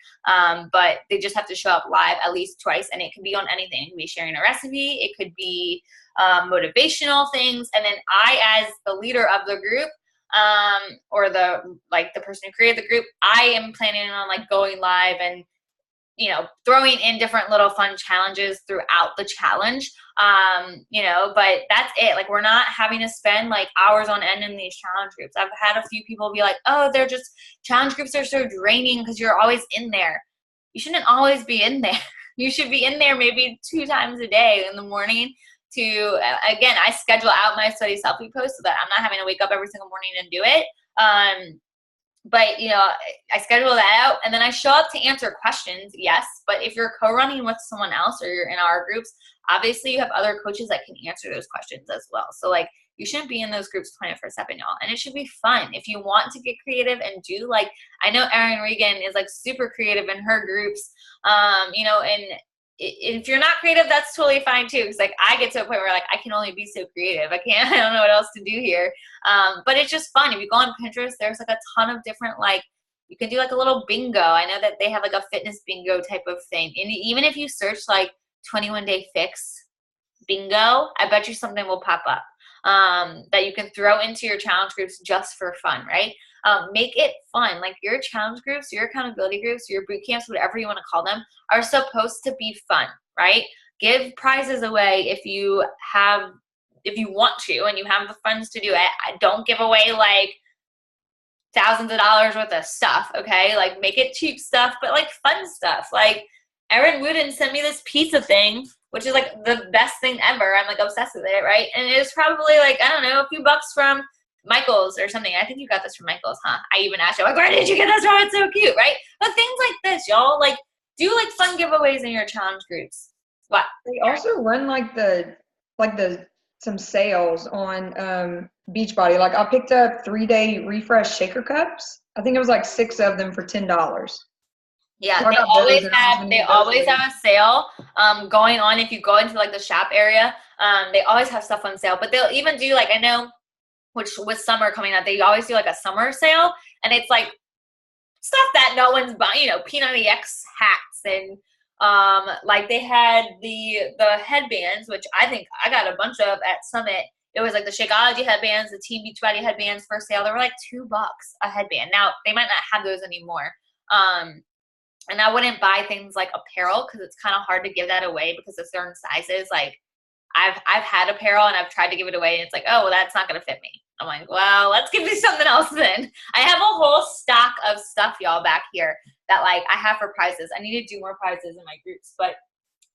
S1: But they just have to show up live at least twice, and it can be on anything. It can be sharing a recipe. It could be motivational things. And then I, as the leader of the group, or the person who created the group, I am planning on like going live and you know, throwing in different little fun challenges throughout the challenge. You know, but that's it. Like, we're not having to spend like hours on end in these challenge groups. I've had a few people be like, oh, they're just, challenge groups are so draining because you're always in there. You shouldn't always be in there. You should be in there maybe 2 times a day, in the morning to, again, I schedule out my study selfie posts so that I'm not having to wake up every single morning and do it. But, you know, I schedule that out, and then I show up to answer questions, yes. But if you're co-running with someone else or you're in our groups, obviously you have other coaches that can answer those questions as well. So, like, you shouldn't be in those groups 24/7, y'all. And it should be fun. If you want to get creative and do, like, I know Erin Regan is, like, super creative in her groups, you know, and if you're not creative, that's totally fine too. Because, like, I get to a point where, like, I can only be so creative. I don't know what else to do here. But it's just fun. If you go on Pinterest, there's like a ton of different, like, you can do like a little bingo. I know that they have like a fitness bingo type of thing. And even if you search like 21 Day Fix bingo, I bet you something will pop up that you can throw into your challenge groups just for fun, right? Make it fun. Like, your challenge groups, your accountability groups, your boot camps, whatever you want to call them, are supposed to be fun, right? Give prizes away if you want to and you have the funds to do it. Don't give away like thousands of dollars worth of stuff, okay? Like, make it cheap stuff, but like fun stuff. Like, Erin Wooden sent me this pizza thing, which is like the best thing ever. I'm like obsessed with it, right? And it was probably like, I don't know, a few bucks from Michael's or something. I think you got this from Michael's, huh? I even asked you, like, where did you get this from? It's so cute, right? But things like this, y'all, like, do like fun giveaways in your challenge groups. What?
S2: They also run some sales on Beachbody. Like, I picked up 3-day refresh shaker cups. I think it was like 6 of them for $10.
S1: Yeah,
S2: So
S1: they always have a sale going on. If you go into like the shop area, they always have stuff on sale. But they'll even do, like, I know, which with summer coming up, they always do like a summer sale, and it's like stuff that no one's buying, you know, P90X hats, and like they had the headbands, which I think I got a bunch of at Summit. It was like the Shakeology headbands, the Team Beachbody headbands for sale. They were like $2 a headband. Now they might not have those anymore. And I wouldn't buy things like apparel because it's kind of hard to give that away because of certain sizes. Like, I've had apparel and I've tried to give it away, and it's like, oh, well, that's not going to fit me. I'm like, well, let's give you something else then. I have a whole stock of stuff, y'all, back here that, like, I have for prizes. I need to do more prizes in my groups, but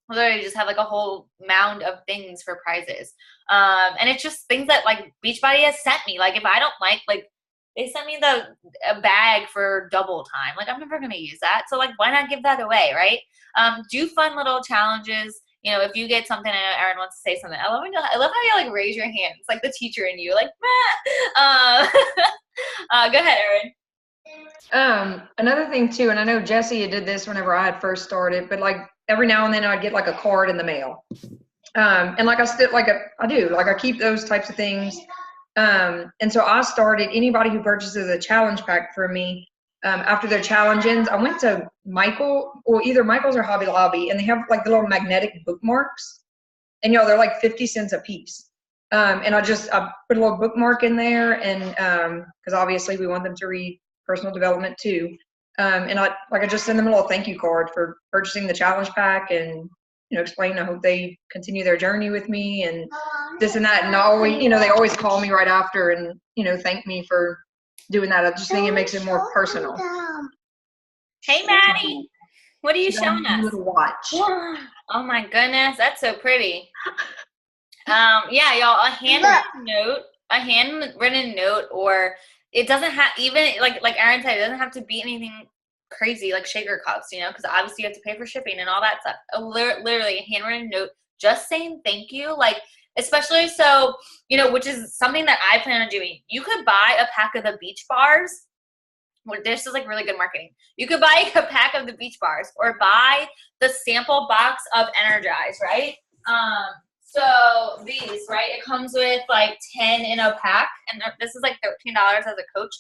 S1: literally just have like a whole mound of things for prizes. And it's just things that, like, Beachbody has sent me. Like, if I don't like they sent me a bag for double time. Like, I'm never going to use that. So, like, why not give that away, right? Do fun little challenges. You know, if you get something, I know Erin wants to say something. I love how you, like, raise your hands, like the teacher in you, like, go ahead, Erin.
S2: Another thing too, and I know Jesse did this whenever I had first started, but like every now and then I'd get like a card in the mail. And like I keep those types of things. And so I started, anybody who purchases a challenge pack for me, after their challenge ends, I went to either Michael's or Hobby Lobby, and they have like the little magnetic bookmarks, and they're like 50 cents a piece. And I put a little bookmark in there, and because obviously we want them to read personal development too. And I just send them a little thank you card for purchasing the challenge pack, and explain I hope they continue their journey with me and this and that. And they always call me right after and thank me for doing that. I just think it makes it more personal.
S1: Hey, Maddie, what are you showing us?
S2: Little watch.
S1: Oh my goodness, that's so pretty. Yeah, y'all, a handwritten note, or it doesn't have, even like Erin said, it doesn't have to be anything crazy like shaker cups, because obviously you have to pay for shipping and all that stuff. Literally a handwritten note just saying thank you, like, especially so, which is something that I plan on doing. You could buy a pack of the Beach Bars. Well, this is like really good marketing. You could buy a pack of the Beach Bars or buy the sample box of Energize, right? So these, right, it comes with like 10 in a pack, and this is like $13 as a coach.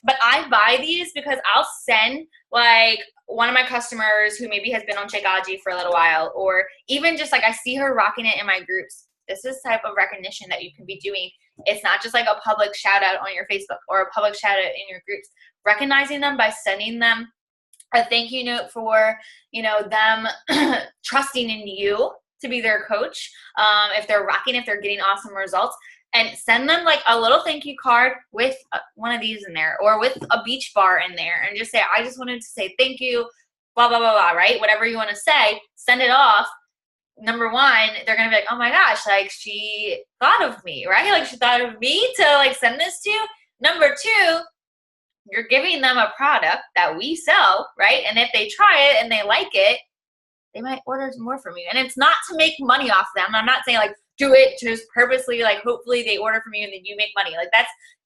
S1: But I buy these because I'll send like one of my customers who maybe has been on Shakeology for a little while, or even just like I see her rocking it in my groups. This is type of recognition that you can be doing. It's not just like a public shout out on your Facebook or a public shout out in your groups. Recognizing them by sending them a thank you note for, them trusting in you to be their coach. If they're rocking, if they're getting awesome results, and send them like a little thank you card with one of these in there, or with a beach bar in there, and just say, I just wanted to say thank you, blah, blah, blah, blah, right? Whatever you want to say, send it off. Number one, they're going to be like, oh my gosh, like she thought of me, right? Like she thought of me to like send this to. Number two, you're giving them a product that we sell, right? And if they try it and they like it, they might order more from you. And it's not to make money off them. I'm not saying like do it just purposely, like hopefully they order from you and then you make money. Like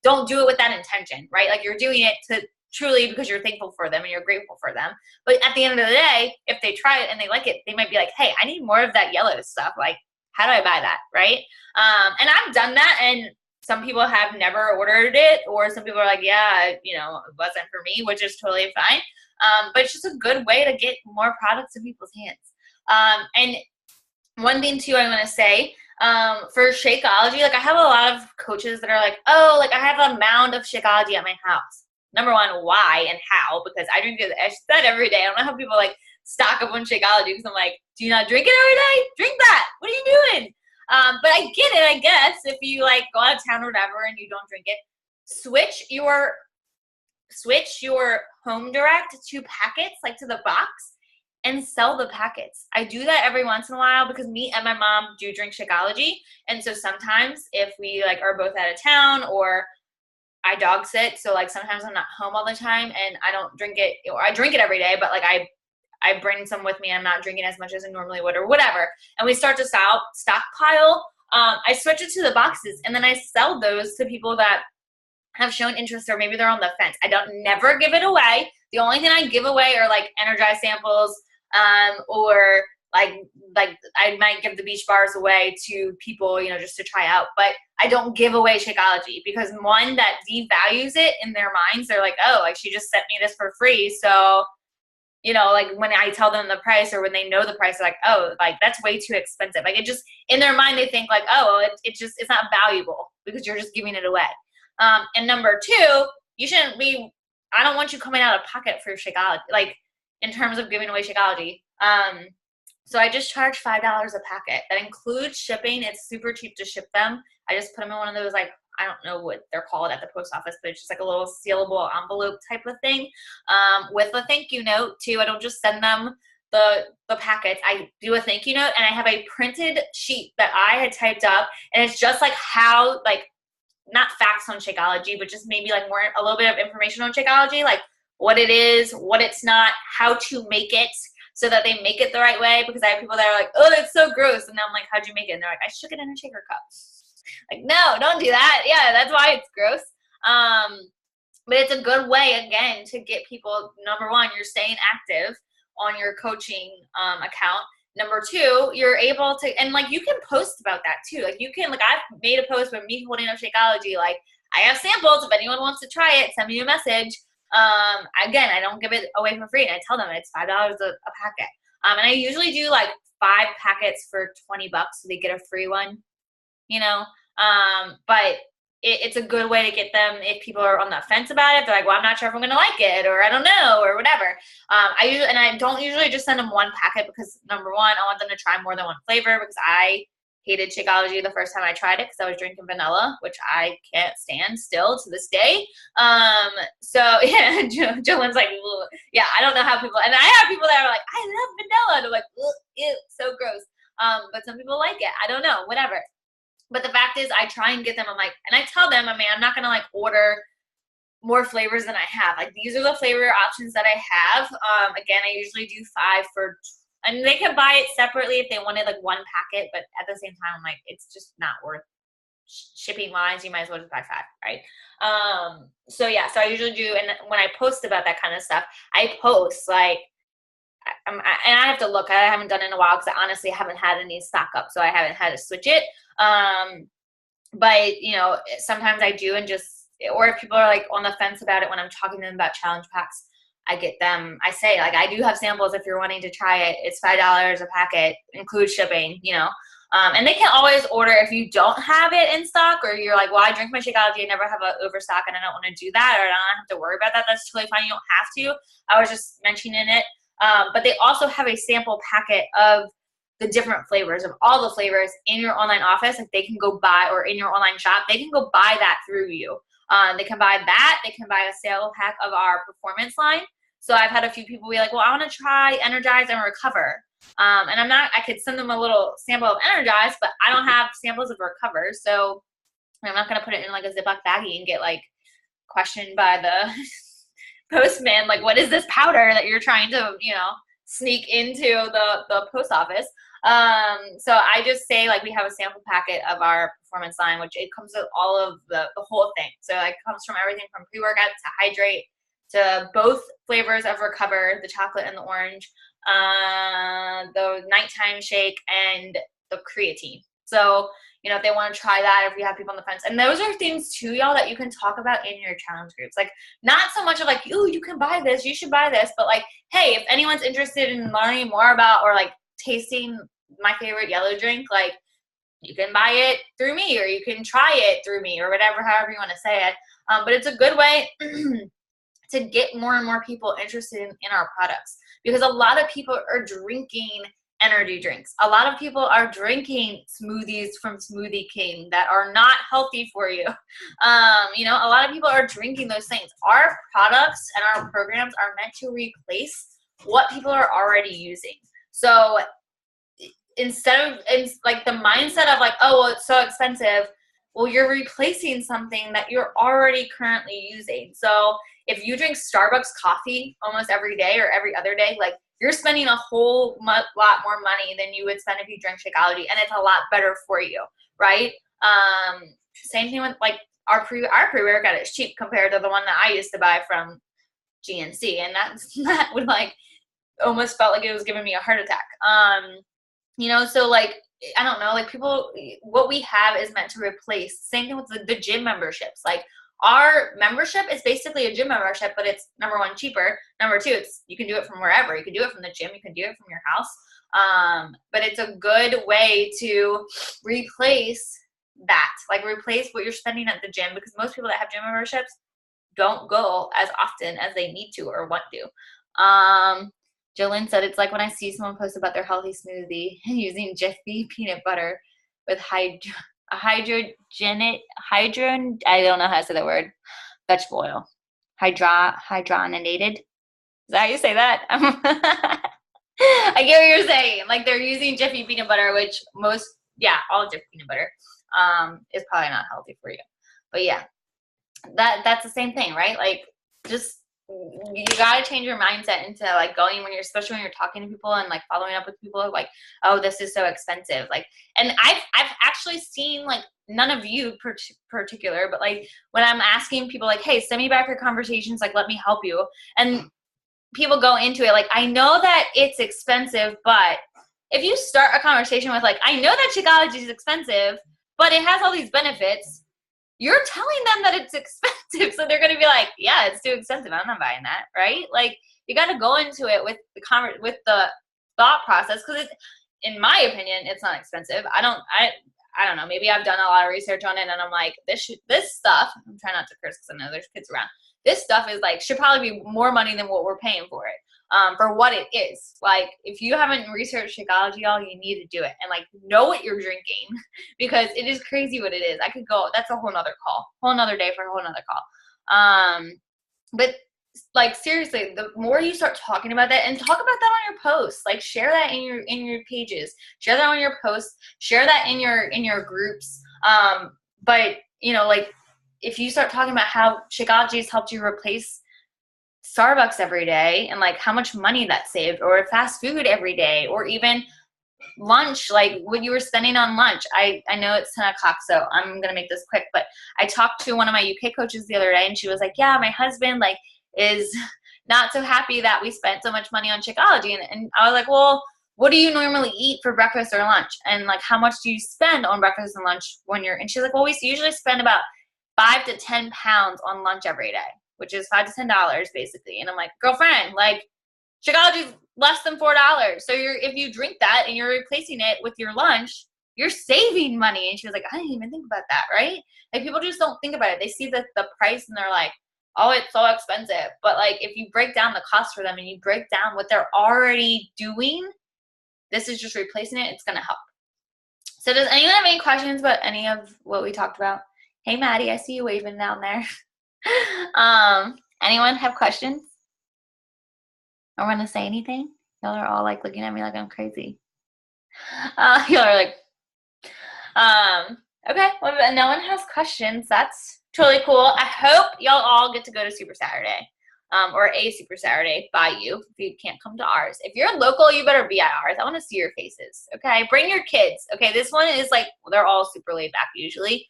S1: don't do it with that intention, right? Like you're doing it to truly because you're thankful for them and you're grateful for them. But at the end of the day, if they try it and they like it, they might be like, hey, I need more of that yellow stuff. Like, how do I buy that, right? And I've done that, and some people have never ordered it, or some people are like, yeah, it wasn't for me, which is totally fine. But it's just a good way to get more products in people's hands. And one thing too, I'm going to say, for Shakeology, like I have a lot of coaches that are like, oh, like I have a mound of Shakeology at my house. Number one, why and how? Because I drink it, I said every day. I don't know how people like stock up on Shakeology, because I'm like, do you not drink it every day? Drink that. What are you doing? But I get it, I guess, if you like go out of town or whatever and you don't drink it. Switch your home direct to packets, like to the box, and sell the packets. I do that every once in a while because me and my mom do drink Shakeology. And so sometimes if we like are both out of town, or I dog sit, so like sometimes I'm not home all the time and I don't drink it, or I drink it every day, but like I bring some with me. I'm not drinking as much as I normally would or whatever. And we start to stockpile. I switch it to the boxes, and then I sell those to people that have shown interest, or maybe they're on the fence. I don't never give it away. The only thing I give away are like Energize samples, or like I might give the beach bars away to people, just to try out. But I don't give away Shakeology, because one, that devalues it in their minds. They're like, oh, like she just sent me this for free, so like when I tell them the price, or when they know the price, they're like, oh, like that's way too expensive. Like it just, in their mind, they think like, oh, well, it's not valuable because you're just giving it away. And number two, I don't want you coming out of pocket for Shakeology, like in terms of giving away Shakeology. So I just charge $5 a packet. That includes shipping. It's super cheap to ship them. I just put them in one of those, like, I don't know what they're called at the post office, but it's just like a little sealable envelope type of thing, with a thank you note too. I don't just send them the packets. I do a thank you note, and I have a printed sheet that I had typed up, and it's just like how, like, not facts on Shakeology, but just maybe like a little bit of information on Shakeology, like what it is, what it's not, how to make it, so that they make it the right way. Because I have people that are like, oh, that's so gross. And I'm like, how'd you make it? And they're like, I shook it in a shaker cup. Like, no, don't do that. Yeah, that's why it's gross. But it's a good way, again, to get people, number one, you're staying active on your coaching account. Number two, you're able to, and like you can post about that too. Like you can, like I've made a post with me holding up Shakeology. Like I have samples. If anyone wants to try it, send me a message. Again, I don't give it away for free, and I tell them it's $5 a packet. And I usually do like 5 packets for $20, so they get a free one, but it's a good way to get them if people are on the fence about it. They're like, well, I'm not sure if I'm going to like it, or I don't know, or whatever. I don't usually just send them one packet, because number one, I want them to try more than one flavor, because I hated Shakeology the first time I tried it, because I was drinking vanilla, which I can't stand still to this day. So yeah, Jolen's like, ugh. Yeah, I don't know how people, and I have people that are like, I love vanilla, and I'm like, ugh, ew, so gross. But some people like it. I don't know, whatever. But the fact is, I try and get them, and I tell them, I'm not going to like order more flavors than I have. Like, these are the flavor options that I have. Again, I usually do 5 for, and they can buy it separately if they wanted like one packet, but at the same time, I'm like, it's just not worth shipping wise. You might as well just buy 5, right? So yeah, so I usually do, and when I post about that kind of stuff, I post like, and I have to look. I haven't done it in a while, because I honestly haven't had any stock up, so I haven't had to switch it. But sometimes I do, and just, or if people are like on the fence about it when I'm talking to them about challenge packs, I say like, I do have samples if you're wanting to try it. It's $5 a packet, includes shipping, And they can always order if you don't have it in stock, or you're like, well, I drink my Shakeology, I never have an overstock, and I don't want to do that, or I don't have to worry about that. That's totally fine. You don't have to. I was just mentioning it. But they also have a sample packet of the different flavors, of all the flavors in your online office. Like, they can go buy, or in your online shop, they can go buy that through you. They can buy that. They can buy a sample pack of our performance line. So I've had a few people be like, well, I want to try Energize and Recover. And I could send them a little sample of Energize, but I don't have samples of Recover. So I'm not going to put it in like a Ziploc baggie and get like questioned by the postman. Like, what is this powder that you're trying to, sneak into the post office? So I just say, like, we have a sample packet of our performance line, which it comes with all of the whole thing. So it comes from everything from pre-workout to hydrate to both flavors of Recover, the chocolate and the orange, the nighttime shake, and the creatine. So, if they want to try that, if you have people on the fence. And those are things too, y'all, that you can talk about in your challenge groups. Like, not so much of like, ooh, you can buy this, you should buy this, but like, hey, if anyone's interested in learning more about, or like tasting my favorite yellow drink, like, you can buy it through me, or you can try it through me, or whatever, however you want to say it. But it's a good way to get more and more people interested in our products, because a lot of people are drinking energy drinks. A lot of people are drinking smoothies from Smoothie King that are not healthy for you. A lot of people are drinking those things. Our products and our programs are meant to replace what people are already using. So instead of, it's like the mindset of like, oh, well, it's so expensive. Well, you're replacing something that you're already currently using. So if you drink Starbucks coffee almost every day or every other day, like, you're spending a whole lot more money than you would spend if you drank Shakeology, and it's a lot better for you, right? Same thing with like our pre-workout is cheap compared to the one that I used to buy from GNC, and that would like almost felt like it was giving me a heart attack. So like, I don't know, like, people, what we have is meant to replace. Same thing with the gym memberships. Like, our membership is basically a gym membership, but it's, number one, cheaper. Number two, you can do it from wherever. You can do it from the gym. You can do it from your house. But it's a good way to replace that, like, replace what you're spending at the gym, because most people that have gym memberships don't go as often as they need to or want to. Jolyn said, it's like when I see someone post about their healthy smoothie using Jiffy peanut butter with I don't know how to say that word, vegetable oil, hydrogenated. Is that how you say that? I get what you're saying. Like, they're using Jiffy peanut butter, which all Jiffy peanut butter is probably not healthy for you. But yeah, that's the same thing, right? Like, just, you gotta change your mindset into like going, especially when you're talking to people and like following up with people, like, oh, this is so expensive. Like, and I've actually seen, like, none of you particular, but like, when I'm asking people like, hey, send me back your conversations, like, let me help you, and people go into it like, I know that it's expensive, but if you start a conversation with like, I know that Shakeology is expensive, but it has all these benefits, you're telling them that it's expensive. So they're going to be like, yeah, it's too expensive, I'm not buying that, right? Like, you got to go into it with the thought process, because in my opinion, it's not expensive. I don't know, maybe I've done a lot of research on it, and I'm like, this stuff, I'm trying not to curse because I know there's kids around, this stuff is like, should probably be more money than what we're paying for it. For what it is. Like, if you haven't researched Shakeology, y'all, you need to do it and like know what you're drinking, because it is crazy what it is. I could go, that's a whole nother day for a whole nother call. But like, seriously, the more you start talking about that, and talk about that on your posts, like, share that in your pages, share that on your posts, share that in your groups. But like, if you start talking about how Shakeology has helped you replace Starbucks every day, and like how much money that saved, or fast food every day, or even lunch, like what you were spending on lunch. I know it's 10 o'clock, so I'm going to make this quick, but I talked to one of my UK coaches the other day, and she was like, yeah, my husband like is not so happy that we spent so much money on Shakeology. And I was like, well, what do you normally eat for breakfast or lunch? And like, how much do you spend on breakfast and lunch and she's like, well, we usually spend about 5 to 10 pounds on lunch every day, which is $5 to $10 basically. And I'm like, girlfriend, like, Shakeology is less than $4. So if you drink that and you're replacing it with your lunch, you're saving money. And she was like, I didn't even think about that, right? Like, people just don't think about it. They see the price and they're like, oh, it's so expensive. But like, if you break down the cost for them and you break down what they're already doing, this is just replacing it. It's going to help. So does anyone have any questions about any of what we talked about? Hey, Maddie, I see you waving down there. Anyone have questions? Or want to say anything? Y'all are all like looking at me like I'm crazy. Y'all are like, okay, well, if no one has questions, that's totally cool. I hope y'all all get to go to Super Saturday, or a Super Saturday by you if you can't come to ours. If you're local, you better be at ours. I want to see your faces, okay? Bring your kids, okay? This one is like, they're all super laid back usually.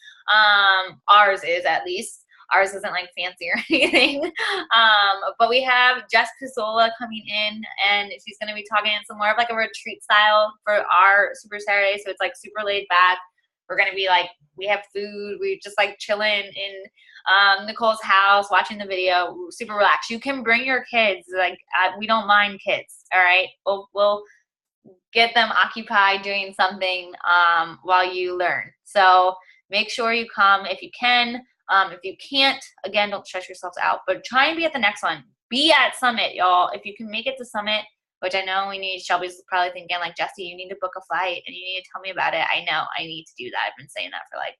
S1: Ours is, at least. Ours isn't like fancy or anything. But we have Jess Pizzola coming in, and she's going to be talking in some more of like a retreat style for our Super Saturday. So it's like super laid back. We're going to be like, we have food. We just like chilling in Nicole's house, watching the video, super relaxed. You can bring your kids. Like, we don't mind kids. All right. We'll get them occupied doing something while you learn. So make sure you come if you can. If you can't, again, don't stress yourselves out, but try and be at the next one. Be at Summit, y'all. If you can make it to Summit, which I know we need, Shelby's probably thinking like, Jessie, you need to book a flight and you need to tell me about it. I know I need to do that. I've been saying that for like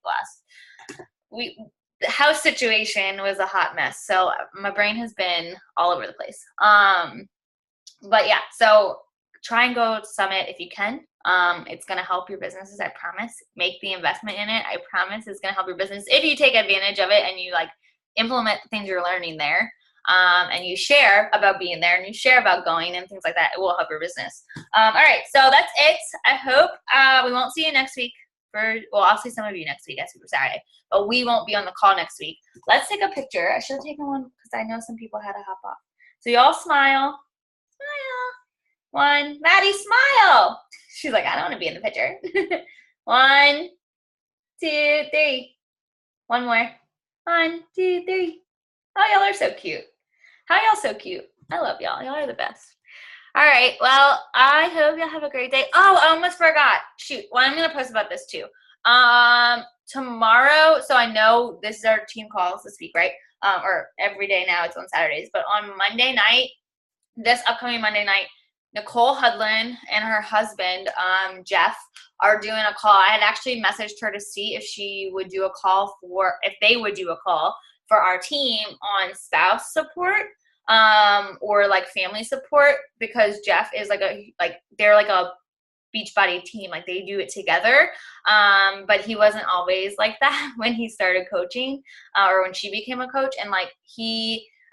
S1: the house situation was a hot mess. So my brain has been all over the place. But yeah, so try and go to Summit if you can. It's going to help your businesses, I promise. Make the investment in it. I promise it's going to help your business if you take advantage of it and you like implement the things you're learning there. And you share about being there and you share about going and things like that. It will help your business. All right, so that's it. I hope we won't see you next week. Well, I'll see some of you next week at Super Saturday, but we won't be on the call next week. Let's take a picture. I should have taken one because I know some people had to hop off. So y'all smile. Smile. One. Maddie, smile. She's like, I don't want to be in the picture. 1, 2, 3. One more. 1, 2, 3. Oh, y'all are so cute. How y'all so cute? I love y'all. Y'all are the best. All right. Well, I hope y'all have a great day. Oh, I almost forgot. Shoot. Well, I'm going to post about this too. Tomorrow, so I know this is our team calls this week, right? Or every day now, it's on Saturdays. But on Monday night, this upcoming Monday night, Nicole Hudlin and her husband, Jeff, are doing a call. I had actually messaged her to see if she would do a call if they would do a call for our team on spouse support, or like family support, because Jeff is they're like a Beachbody team, like they do it together. But he wasn't always like that when he started coaching, or when she became a coach. And like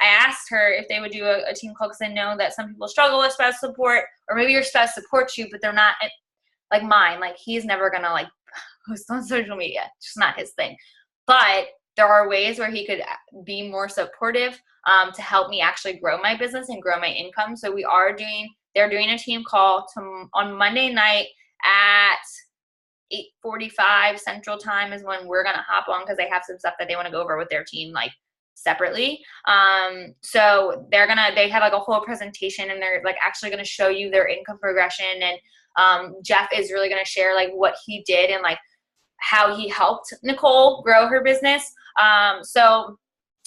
S1: I asked her if they would do a team call, because I know that some people struggle with spouse support, or maybe your spouse supports you, but they're not like mine. Like, he's never gonna like post on social media. It's just not his thing. But there are ways where he could be more supportive to help me actually grow my business and grow my income. So they're doing a team call on Monday night at 8:45 Central Time is when we're gonna hop on, because they have some stuff that they want to go over with their team, like separately. So they have like a whole presentation, and they're like actually going to show you their income progression. And Jeff is really going to share like what he did and like how he helped Nicole grow her business. So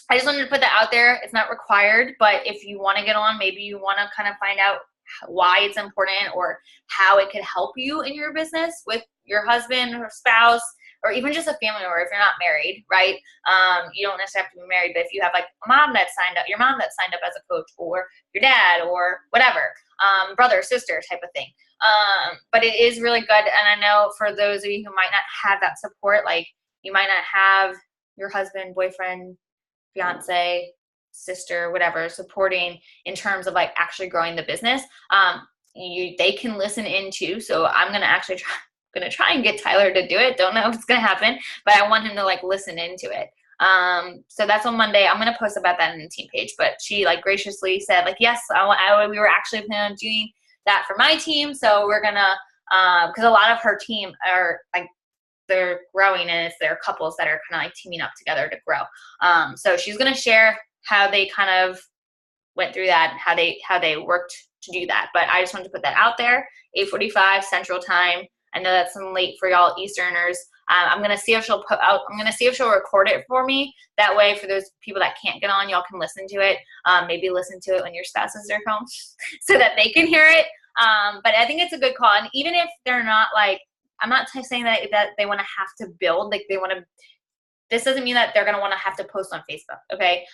S1: I just wanted to put that out there. It's not required, but if you want to get on, maybe you want to kind of find out why it's important or how it could help you in your business with your husband or spouse, or even just a family member if you're not married, right? You don't necessarily have to be married, but if you have like a mom that signed up, your mom that signed up as a coach, or your dad, or whatever, brother, sister type of thing. But it is really good. And I know for those of you who might not have that support, like you might not have your husband, boyfriend, fiance, sister, whatever, supporting in terms of like actually growing the business, they can listen in too. So I'm going to actually try and get Tyler to do it. Don't know if it's going to happen, but I want him to like listen into it. So that's on Monday. I'm going to post about that in the team page, but she like graciously said like, yes, we were actually planning on doing that for my team. So we're going to, because a lot of her team are like, they're growing, and it's their couples that are kind of like teaming up together to grow. So she's going to share how they kind of went through that and how they worked to do that. But I just wanted to put that out there. 8:45 Central Time. I know that's late for y'all Easterners. I'm gonna see if she'll put out. I'm gonna see if she'll record it for me. That way, for those people that can't get on, y'all can listen to it. Maybe listen to it when your spouses are home, so that they can hear it. But I think it's a good call. And even if they're not like, I'm not saying that they want to have to build. Like they want to. This doesn't mean that they're gonna want to have to post on Facebook. Okay.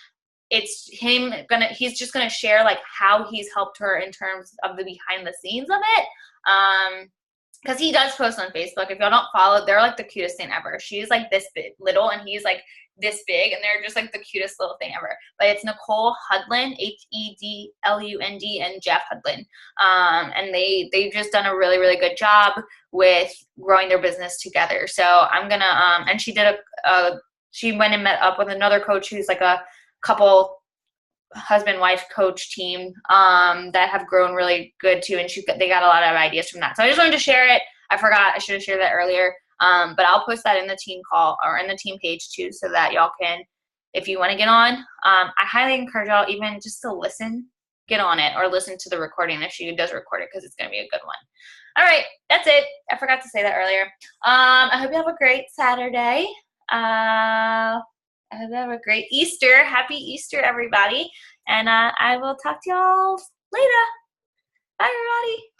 S1: It's he's just gonna share like how he's helped her in terms of the behind the scenes of it. Because he does post on Facebook. If y'all don't follow, they're like the cutest thing ever. She's like this big, little, and he's like this big, and they're just like the cutest little thing ever. But it's Nicole Hudlin, Hedlund, and Jeff Hudlin. And they've just done a really, really good job with growing their business together. So I'm gonna and she went and met up with another coach who's like a couple husband-wife coach team that have grown really good too, and they got a lot of ideas from that. So I just wanted to share it. I forgot I should have shared that earlier, but I'll post that in the team call or in the team page too, so that y'all can, if you want to get on, I highly encourage y'all even just to get on it, or listen to the recording if she does record it, because it's going to be a good one. All right, that's it. I forgot to say that earlier. I hope you have a great Saturday. I hope you have a great Easter. Happy Easter, everybody. And I will talk to y'all later. Bye, everybody.